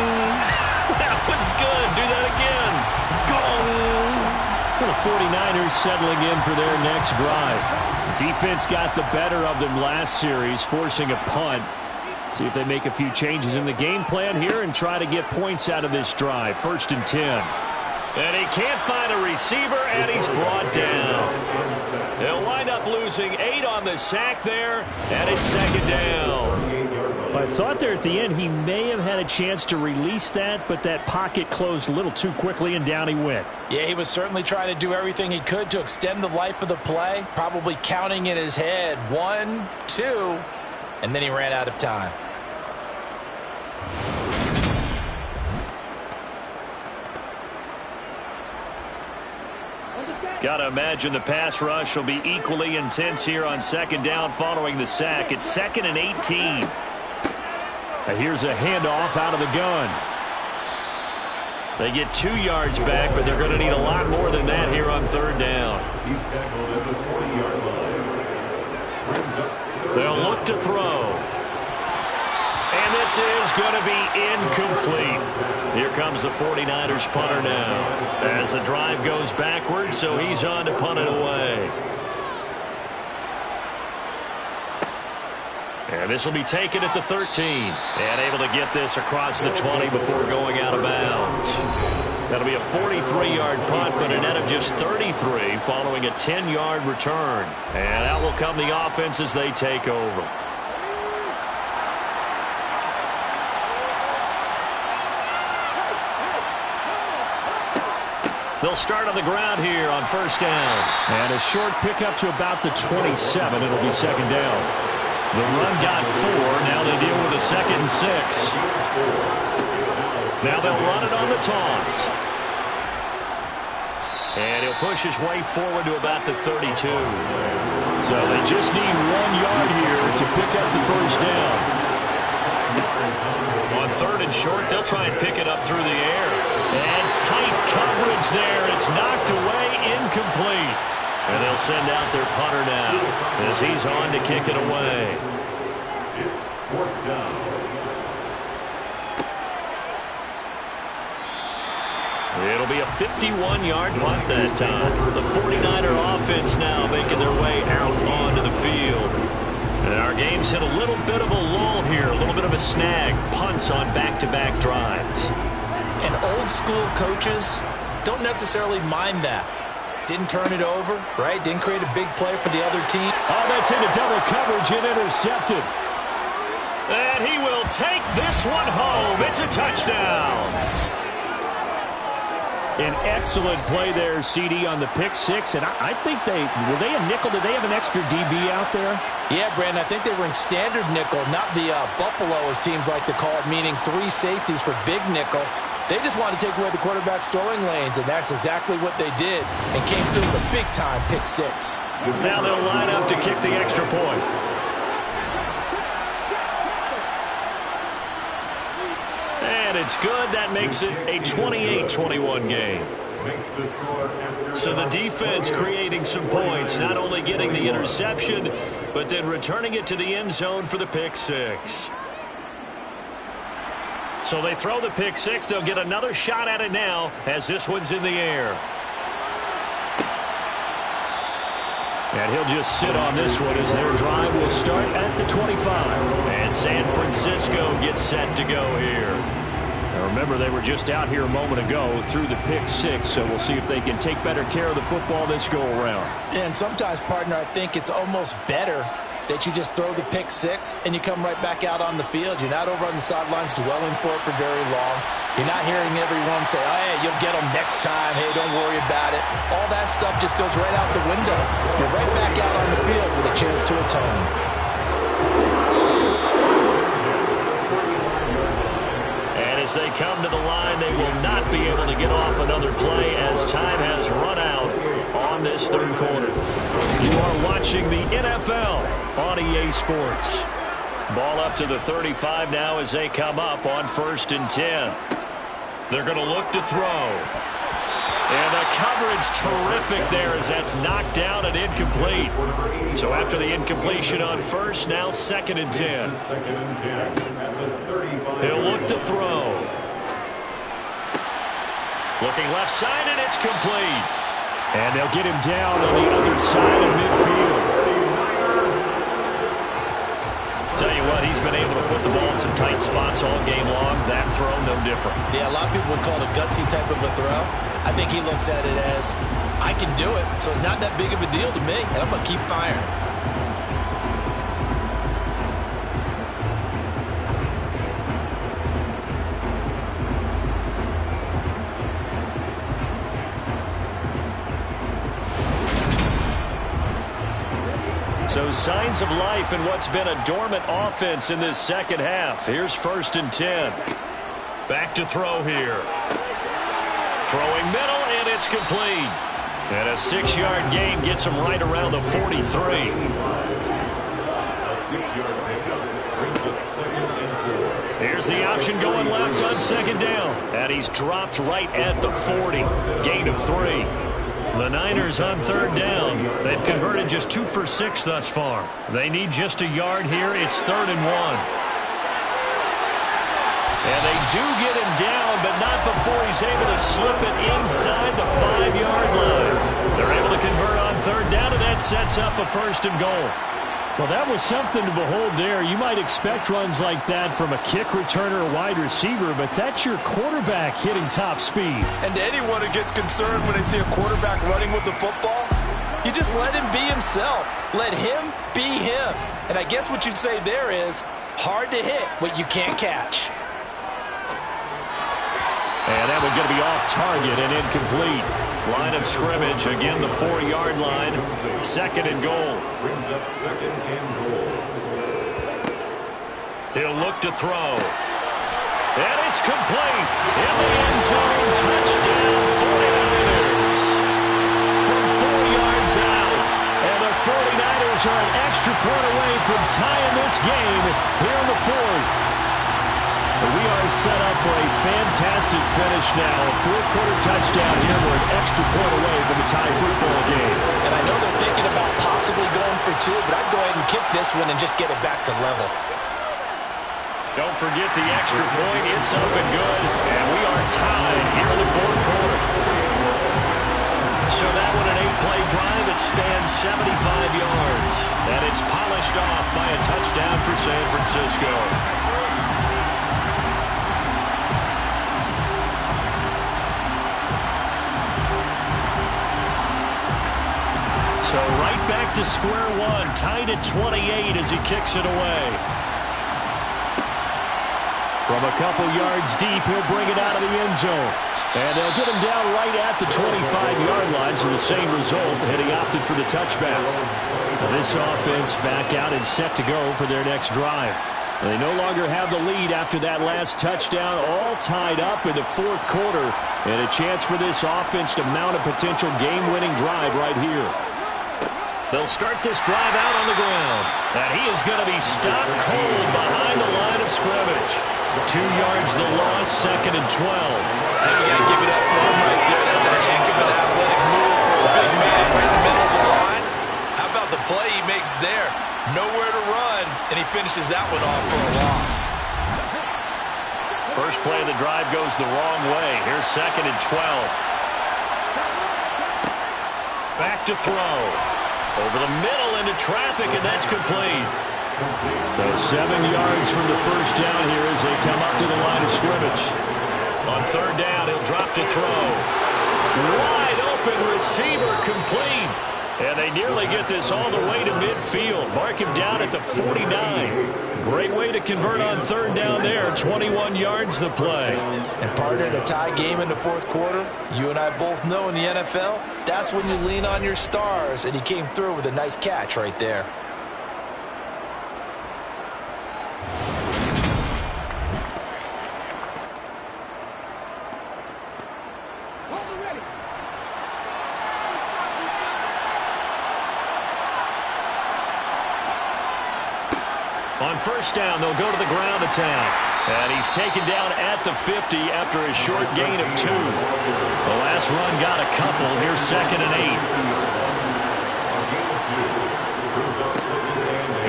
That was good. Do that again. Gong! The 49ers settling in for their next drive. Defense got the better of them last series, forcing a punt. See if they make a few changes in the game plan here and try to get points out of this drive. 1st and 10. And he can't find a receiver, and he's brought down. They'll wind up losing 8 on the sack there, and it's 2nd down. I thought there at the end he may have had a chance to release that, but that pocket closed a little too quickly, and down he went. Yeah, he was certainly trying to do everything he could to extend the life of the play, probably counting in his head 1, 2, and then he ran out of time. Got to imagine the pass rush will be equally intense here on 2nd down following the sack. It's 2nd and 18. And here's a handoff out of the gun. They get 2 yards back, but they're going to need a lot more than that here on 3rd down. He's tackled at the 40-yard line. They'll look to throw. And this is going to be incomplete. Here comes the 49ers punter now. As the drive goes backwards, so he's on to punt it away. And this will be taken at the 13. And able to get this across the 20 before going out of bounds. That'll be a 43-yard punt, but a net of just 33 following a 10-yard return. And out will come the offense as they take over. They'll start on the ground here on 1st down. And a short pickup to about the 27. It'll be 2nd down. The run got 4. Now they deal with a 2nd and 6. Now they'll run it on the toss. And he'll push his way forward to about the 32. So they just need 1 yard here to pick up the 1st down. On 3rd and short, they'll try and pick it up through the air. And tight coverage there. It's knocked away, incomplete. And they'll send out their punter now as he's on to kick it away. It's 4th down. It'll be a 51-yard punt that time. The 49er offense now making their way out onto the field. And our game's hit a little bit of a lull here, a little bit of a snag. Punts on back-to-back drives. And old-school coaches don't necessarily mind that. Didn't turn it over, right? Didn't create a big play for the other team. Oh, that's into double coverage and intercepted. And he will take this one home. It's a touchdown. An excellent play there, CD, on the pick 6. And I think were they a nickel? Did they have an extra DB out there? Yeah, Brandon, I think they were in standard nickel, not the Buffalo, as teams like to call it, meaning 3 safeties for big nickel. They just wanted to take away the quarterback's throwing lanes, and that's exactly what they did, and came through with a big-time pick 6. Now they'll line up to kick the extra point. And it's good. That makes it a 28-21 game. So the defense creating some points, not only getting the interception, but then returning it to the end zone for the pick 6. So they throw the pick 6. They'll get another shot at it now as this one's in the air. And he'll just sit on this one as their drive will start at the 25. And San Francisco gets set to go here. Remember, they were just out here a moment ago through the pick six, so we'll see if they can take better care of the football this go-around. And sometimes, partner, I think it's almost better that you just throw the pick six and you come right back out on the field. You're not over on the sidelines dwelling for it for very long. You're not hearing everyone say, oh, hey, you'll get them next time. Hey, don't worry about it. All that stuff just goes right out the window. You're right back out on the field with a chance to atone. As they come to the line, they will not be able to get off another play as time has run out on this third quarter. You are watching the NFL on EA Sports. Ball up to the 35 now as they come up on 1st and 10. They're going to look to throw. And the coverage terrific there as that's knocked down and incomplete. So after the incompletion on first, now 2nd and 10. He'll look to throw. Looking left side, and it's complete. And they'll get him down on the other side of midfield. Tell you what, he's been able to put the ball in some tight spots all game long. That throw, no different. Yeah, a lot of people would call it a gutsy type of a throw. I think he looks at it as, I can do it, so it's not that big of a deal to me, and I'm going to keep firing. So signs of life in what's been a dormant offense in this second half. Here's 1st and 10. Back to throw here. Throwing middle, and it's complete. And a 6-yard gain gets him right around the 43. A 6-yard pickup brings up 2nd and 4. Here's the option going left on 2nd down. And he's dropped right at the 40. Gain of 3. The Niners on 3rd down. They've converted just 2 for 6 thus far. They need just a yard here. It's 3rd and 1. And they do get him down, but not before he's able to slip it inside the 5-yard line. They're able to convert on 3rd down, and that sets up a 1st and goal. Well, that was something to behold there. You might expect runs like that from a kick returner or wide receiver, but that's your quarterback hitting top speed. And to anyone who gets concerned when they see a quarterback running with the football, you just let him be himself. Let him be him. And I guess what you'd say there is hard to hit what you can't catch. And that one's going to be off target and incomplete. Line of scrimmage, again the 4-yard line. 2nd and goal. Brings up 2nd and goal. He'll look to throw. And it's complete. In the end zone, touchdown 49ers. From 4 yards out. And the 49ers are an extra point away from tying this game here in the 4th. We are set up for a fantastic finish now. A 4th quarter touchdown here. We're an extra point away from the tie football game. And I know they're thinking about possibly going for 2, but I'd go ahead and kick this one and just get it back to level. Don't forget the extra point. It's up and good. And we are tied here in the 4th quarter. So that one, an 8-play drive. It spans 75 yards. And it's polished off by a touchdown for San Francisco. So right back to square one, tied at 28 as he kicks it away. From a couple yards deep, he'll bring it out of the end zone. And they'll get him down right at the 25-yard line, so the same result, and he opted for the touchback. This offense back out and set to go for their next drive. They no longer have the lead after that last touchdown, all tied up in the 4th quarter, and a chance for this offense to mount a potential game-winning drive right here. They'll start this drive out on the ground. And he is going to be stopped cold behind the line of scrimmage. 2 yards the loss, 2nd and 12. And you got to give it up for him right there. That's a heck of an athletic move for a big man right in the middle of the line. How about the play he makes there? Nowhere to run, and he finishes that one off for a loss. First play of the drive goes the wrong way. Here's 2nd and 12. Back to throw. Over the middle into traffic, and that's complete. So 7 yards from the first down here as they come up to the line of scrimmage. On third down, he'll drop to throw. Wide open receiver complete. And they nearly get this all the way to midfield. Mark him down at the 49. Great way to convert on third down there. 21 yards the play. And partner, in a tie game in the fourth quarter, you and I both know in the NFL, that's when you lean on your stars. And he came through with a nice catch right there. On first down, they'll go to the ground attack. And he's taken down at the 50 after a short gain of 2. The last run got a couple. Here's 2nd and 8.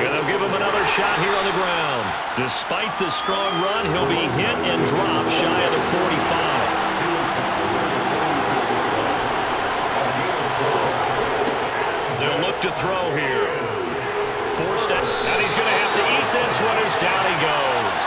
And they'll give him another shot here on the ground. Despite the strong run, he'll be hit and dropped shy of the 45. They'll look to throw here. Forced it, and he's going to have to eat this one as down he goes.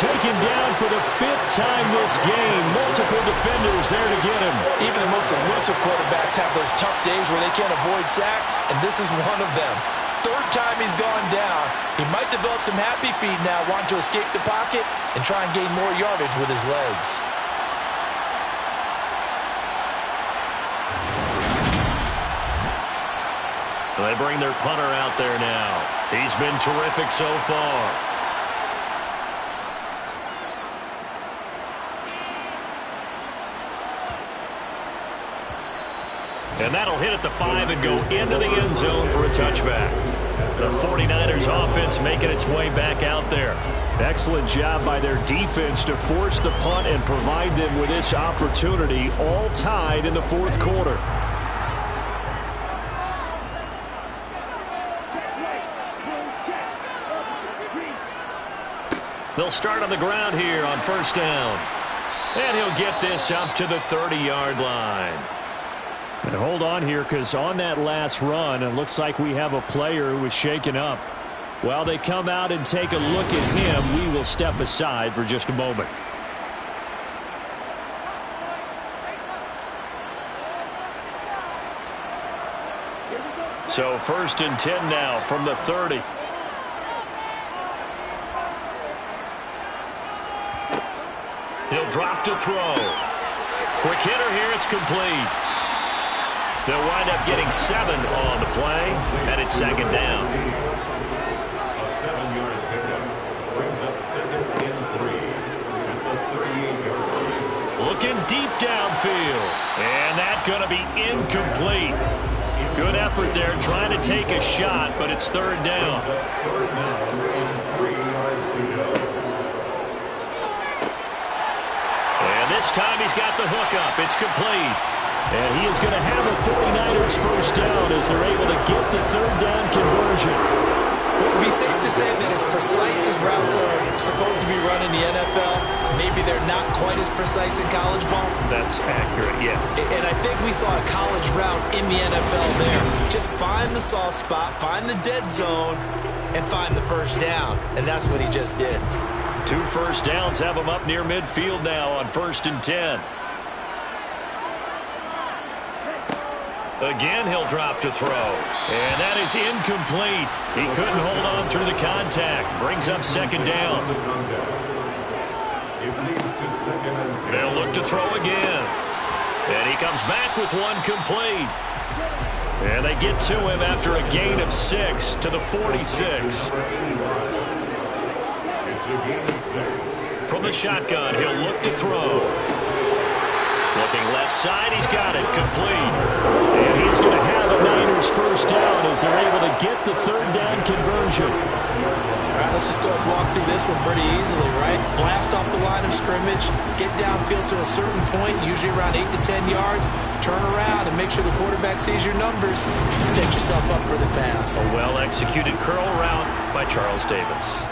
Taken down for the 5th time this game. Multiple defenders there to get him. Even the most elusive quarterbacks have those tough days where they can't avoid sacks, and this is one of them. 3rd time he's gone down. He might develop some happy feet now, wanting to escape the pocket and try and gain more yardage with his legs. They bring their punter out there now. He's been terrific so far. And that'll hit at the 5 and go into the end zone for a touchback. The 49ers offense making its way back out there. Excellent job by their defense to force the punt and provide them with this opportunity, all tied in the 4th quarter. They'll start on the ground here on first down. And he'll get this up to the 30-yard line. And hold on here, because on that last run, it looks like we have a player who was shaken up. While they come out and take a look at him, we will step aside for just a moment. So 1st and 10 now from the 30. He'll drop to throw. Quick hitter here, it's complete. They'll wind up getting 7 on the play, and it's 2nd down. A 7-yard pickup brings up 2nd and 3 at the 38-yard line. Looking deep downfield, and that's going to be incomplete. Good effort there, trying to take a shot, but it's 3rd down. 3rd down and 3 yards to go. And this time he's got the hook up. It's complete. And he is going to have a 49ers first down as they're able to get the 3rd down conversion. It would be safe to say that as precise as routes are supposed to be run in the NFL, maybe they're not quite as precise in college ball. That's accurate, yeah. And I think we saw a college route in the NFL there. Just find the soft spot, find the dead zone, and find the first down. And that's what he just did. 2 first downs have him up near midfield now on 1st and 10. Again, he'll drop to throw. And that is incomplete. He couldn't hold on through the contact. Brings up 2nd down. It leads to 2nd and 10. They'll look to throw again. And he comes back with one complete. And they get to him after a gain of 6 to the 46. From the shotgun, he'll look to throw. Looking left side, he's got it, complete. And he's going to have a Niners first down as they're able to get the 3rd down conversion. All right, let's just go ahead and walk through this one pretty easily, right? Blast off the line of scrimmage, get downfield to a certain point, usually around 8 to 10 yards, turn around and make sure the quarterback sees your numbers and set yourself up for the pass. A well-executed curl route by Charles Davis.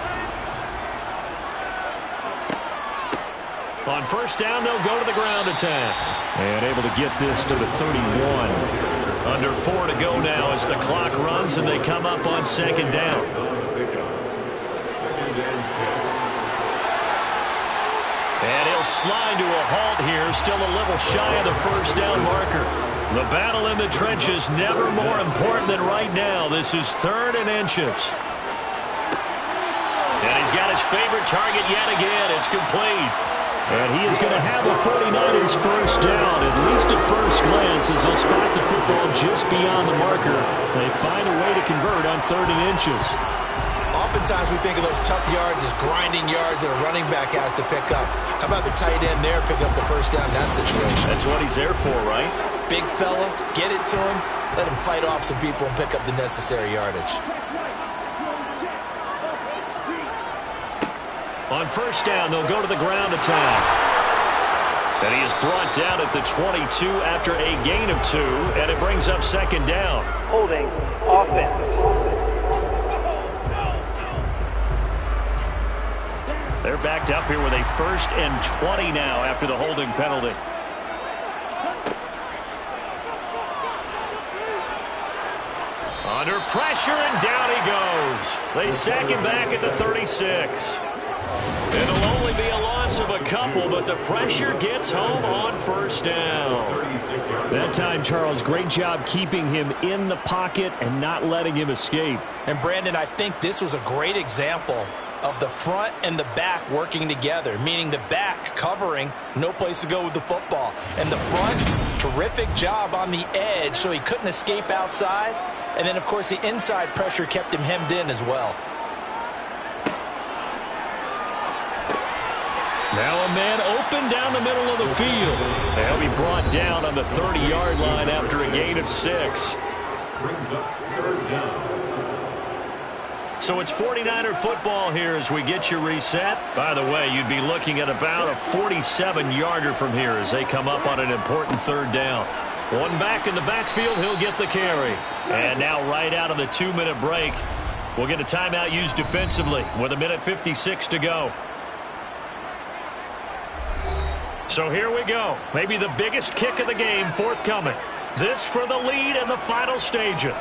On first down, they'll go to the ground attack. And able to get this to the 31. Under 4 to go now as the clock runs and they come up on 2nd down. 2nd and 6. And he'll they'll slide to a halt here, still a little shy of the first down marker. The battle in the trenches never more important than right now. This is 3rd and inches. And he's got his favorite target yet again. It's complete. And he is going to have the 49ers first down, at least at first glance, as he'll spot the football just beyond the marker. They find a way to convert on 3rd and inches. Oftentimes we think of those tough yards as grinding yards that a running back has to pick up. How about the tight end there picking up the first down in that situation? That's what he's there for, right? Big fella, get it to him, let him fight off some people and pick up the necessary yardage. On first down, they'll go to the ground attack. And he is brought down at the 22 after a gain of 2, and it brings up 2nd down. Holding offense. They're backed up here with a 1st and 20 now after the holding penalty. Under pressure, and down he goes. They sack him back at the 36. It'll only be a loss of a couple, but the pressure gets home on first down. That time, Charles, great job keeping him in the pocket and not letting him escape. And Brandon, I think this was a great example of the front and the back working together, meaning the back covering, no place to go with the football. And the front, terrific job on the edge so he couldn't escape outside. And then, of course, the inside pressure kept him hemmed in as well. Now a man open down the middle of the field. They'll be brought down on the 30-yard line after a gain of 6. Brings up 3rd down. So it's 49er football here as we get you reset. By the way, you'd be looking at about a 47-yarder from here as they come up on an important 3rd down. One back in the backfield, he'll get the carry. And now right out of the 2-minute break, we'll get a timeout used defensively with 1:56 to go. So here we go. Maybe the biggest kick of the game forthcoming. This for the lead in the final stages.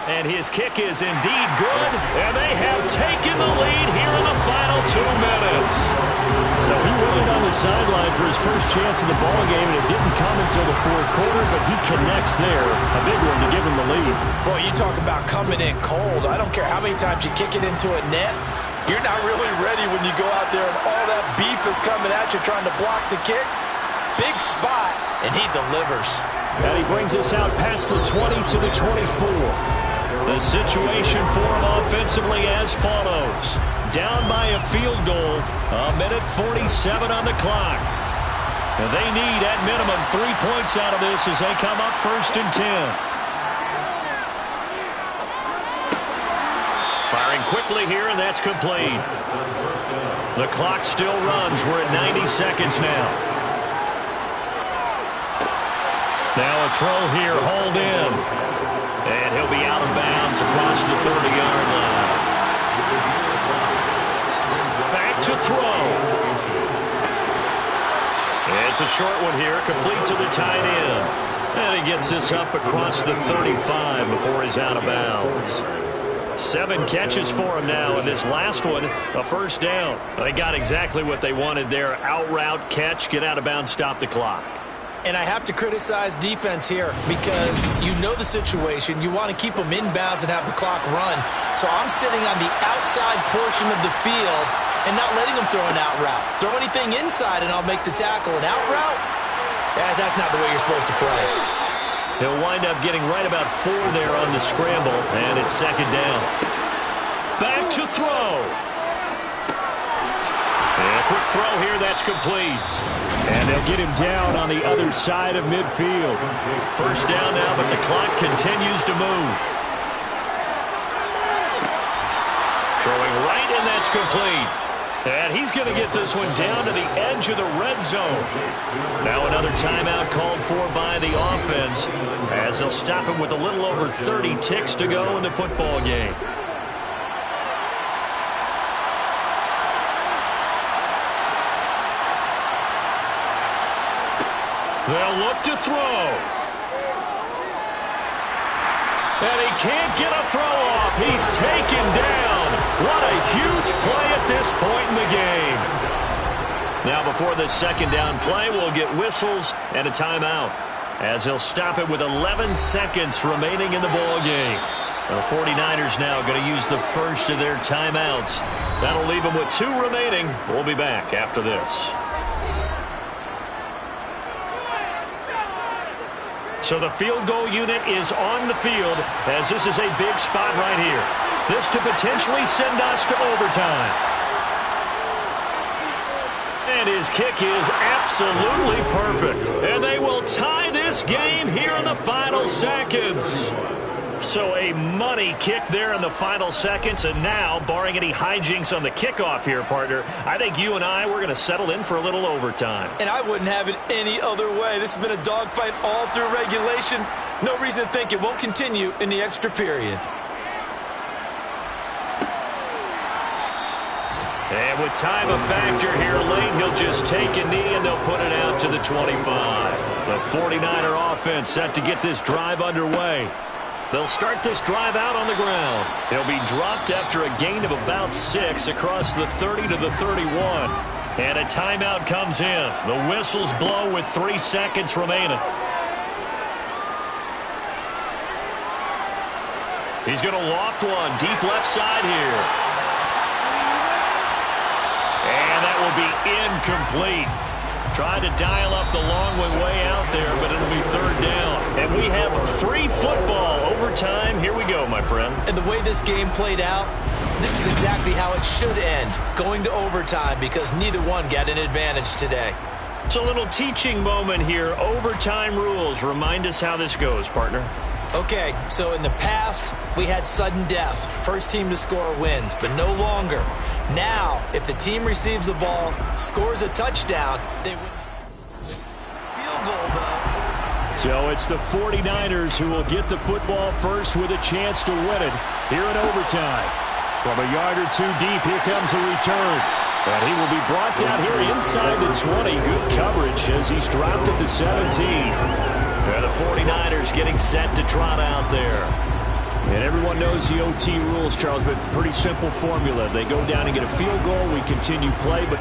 And his kick is indeed good. And they have taken the lead here in the final 2 minutes. So he waited on the sideline for his first chance of the ball game, and it didn't come until the 4th quarter, but he connects there. A big one to give him the lead. Boy, you talk about coming in cold. I don't care how many times you kick it into a net. You're not really ready when you go out there and all that beef is coming at you trying to block the kick. Big spot, and he delivers. And he brings us out past the 20 to the 24. The situation for him offensively as follows. Down by a field goal, 1:47 on the clock. And they need, at minimum, 3 points out of this as they come up 1st and 10. Firing quickly here, and that's complete. The clock still runs. We're at 90 seconds now. Now a throw here, hauled in. And he'll be out of bounds across the 30-yard line. Back to throw. It's a short one here, complete to the tight end. And he gets this up across the 35 before he's out of bounds. 7 catches for him now, and this last one, a first down. They got exactly what they wanted there. Out route, catch, get out of bounds, stop the clock. And I have to criticize defense here because you know the situation. You want to keep them inbounds and have the clock run. So I'm sitting on the outside portion of the field and not letting them throw an out route. Throw anything inside and I'll make the tackle. An out route? That's not the way you're supposed to play. He'll wind up getting right about 4 there on the scramble, and it's 2nd down. Back to throw. And a quick throw here, that's complete. And they'll get him down on the other side of midfield. First down now, but the clock continues to move. Throwing right, and that's complete. And he's going to get this one down to the edge of the red zone. Now another timeout called for by the offense as they'll stop him with a little over 30 ticks to go in the football game. They'll look to throw. And he can't get a throw off. He's taken down. What a huge play at this point in the game. Now before this second down play, we'll get whistles and a timeout, as he'll stop it with 11 seconds remaining in the ball game. The 49ers now going to use the first of their timeouts. That'll leave them with 2 remaining. We'll be back after this. So the field goal unit is on the field, as this is a big spot right here. This to potentially send us to overtime. And his kick is absolutely perfect. And they will tie this game here in the final seconds. So a money kick there in the final seconds. And now, barring any hijinks on the kickoff here, partner, I think you and I, we're going to settle in for a little overtime. And I wouldn't have it any other way. This has been a dogfight all through regulation. No reason to think it won't continue in the extra period. And with time a factor here late, he'll just take a knee and they'll put it out to the 25. The 49er offense set to get this drive underway. They'll start this drive out on the ground. He'll be dropped after a gain of about 6 across the 30 to the 31. And a timeout comes in. The whistles blow with 3 seconds remaining. He's going to loft one deep left side here. And that will be incomplete. Tried to dial up the long way out there, but it'll be 3rd down. And we have free football. Overtime. Here we go, my friend. And the way this game played out, this is exactly how it should end, going to overtime, because neither one got an advantage today. It's a little teaching moment here. Overtime rules. Remind us how this goes, partner. Okay, so in the past, we had sudden death. First team to score wins, but no longer. Now, if the team receives the ball, scores a touchdown, they win. Field goal, though. So it's the 49ers who will get the football first with a chance to win it here in overtime. From a yard or 2 deep, here comes a return. And he will be brought down here inside the 20. Good coverage as he's dropped at the 17. And the 49ers getting set to trot out there. And everyone knows the OT rules, Charles, but pretty simple formula. They go down and get a field goal. We continue play, but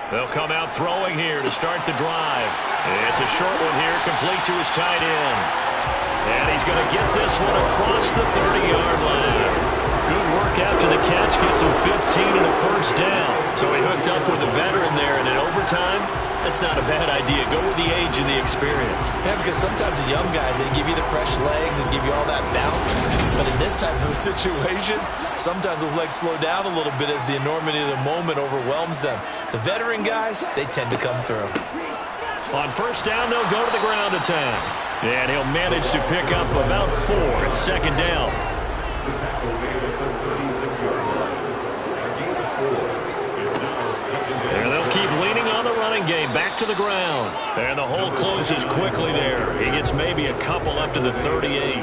They'll come out throwing here to start the drive. It's a short one here, complete to his tight end. And he's going to get this one across the 30-yard line. Good work after the catch, gets him 15 and a first down. So he hooked up with a veteran there, and in overtime, that's not a bad idea. Go with the age and the experience. Yeah, because sometimes the young guys, they give you the fresh legs and give you all that bounce. But in this type of a situation, sometimes those legs slow down a little bit as the enormity of the moment overwhelms them. The veteran guys, they tend to come through. On first down, they'll go to the ground attack. And he'll manage to pick up about 4 at second down. The tackle made at the 36-yard line. Gain of 4. It's now second down. And they'll keep leaning on the running game. Back to the ground. And the hole closes quickly there. He gets maybe a couple up to the 38.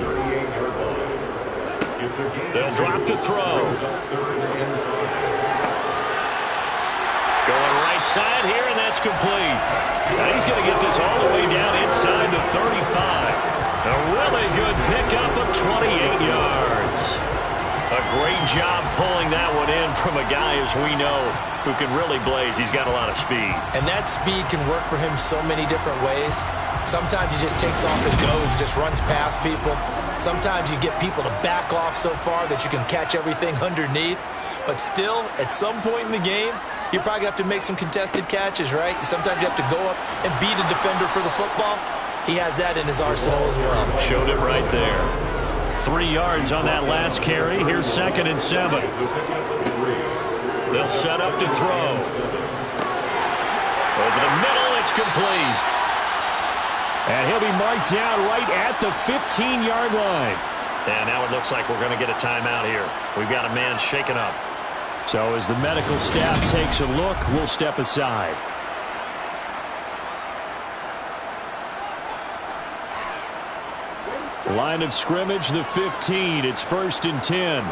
They'll drop to throw. Going right side here, and that's complete. Now he's going to get this all the way down inside the 35. A really good pickup of 28 yards. A great job pulling that one in from a guy, as we know, who can really blaze. He's got a lot of speed. And that speed can work for him so many different ways. Sometimes he just takes off and goes, just runs past people. Sometimes you get people to back off so far that you can catch everything underneath. But still, at some point in the game, you probably have to make some contested catches, right? Sometimes you have to go up and beat a defender for the football. He has that in his arsenal as well. Showed it right there. 3 yards on that last carry. Here's 2nd and 7. They'll set up to throw. Over the middle, it's complete. And he'll be marked down right at the 15-yard line. And now it looks like we're going to get a timeout here. We've got a man shaken up. So as the medical staff takes a look, we'll step aside. Line of scrimmage, the 15. It's 1st and 10.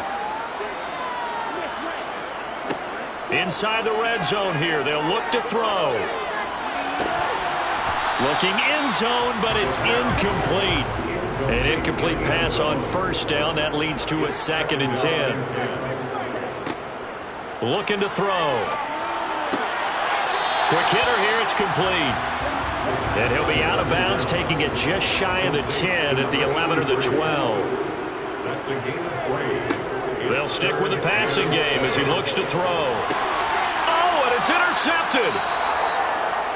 Inside the red zone here. They'll look to throw. Looking end zone, but it's incomplete. An incomplete pass on first down. That leads to a 2nd and 10. Looking to throw. Quick hitter here. It's complete. And he'll be out of bounds, taking it just shy of the 10 at the 11 or the 12. That's a gain of 3. They'll stick with the passing game as he looks to throw. Oh, and it's intercepted.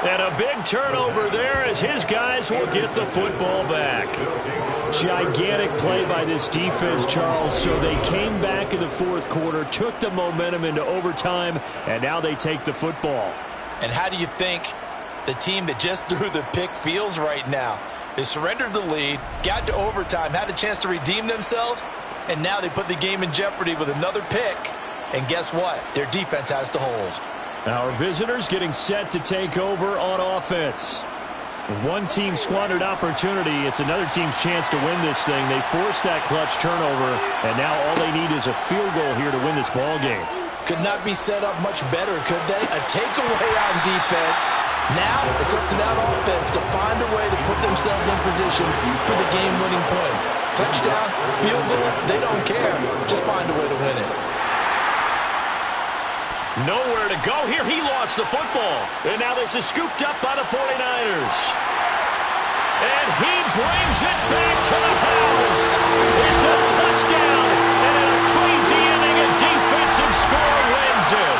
And a big turnover there as his guys will get the football back. Gigantic play by this defense, Charles. So they came back in the 4th quarter, took the momentum into overtime, and now they take the football. And how do you think the team that just threw the pick feels right now? They surrendered the lead, got to overtime, had a chance to redeem themselves, and now they put the game in jeopardy with another pick. And guess what? Their defense has to hold. Our visitors getting set to take over on offense. One team squandered opportunity. It's another team's chance to win this thing. They forced that clutch turnover, and now all they need is a field goal here to win this ball game. Could not be set up much better, could they? A takeaway on defense. Now it's up to that offense to find a way to put themselves in position for the game-winning points. Touchdown, field goal, they don't care. Just find a way to win it. Nowhere to go here. He lost the football. And now this is scooped up by the 49ers. And he brings it back to the house. It's a touchdown. And in a crazy inning, a defensive score wins it.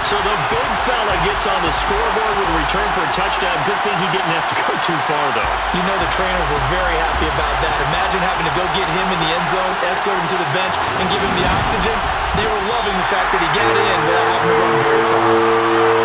So the big fella gets on the scoreboard with a return for a touchdown. Good thing he didn't have to go too far, though. You know the trainers were very happy about that. Imagine having to go get him in the end zone, escort him to the bench, and give him the oxygen. They were loving the fact that he got in without having to run very far.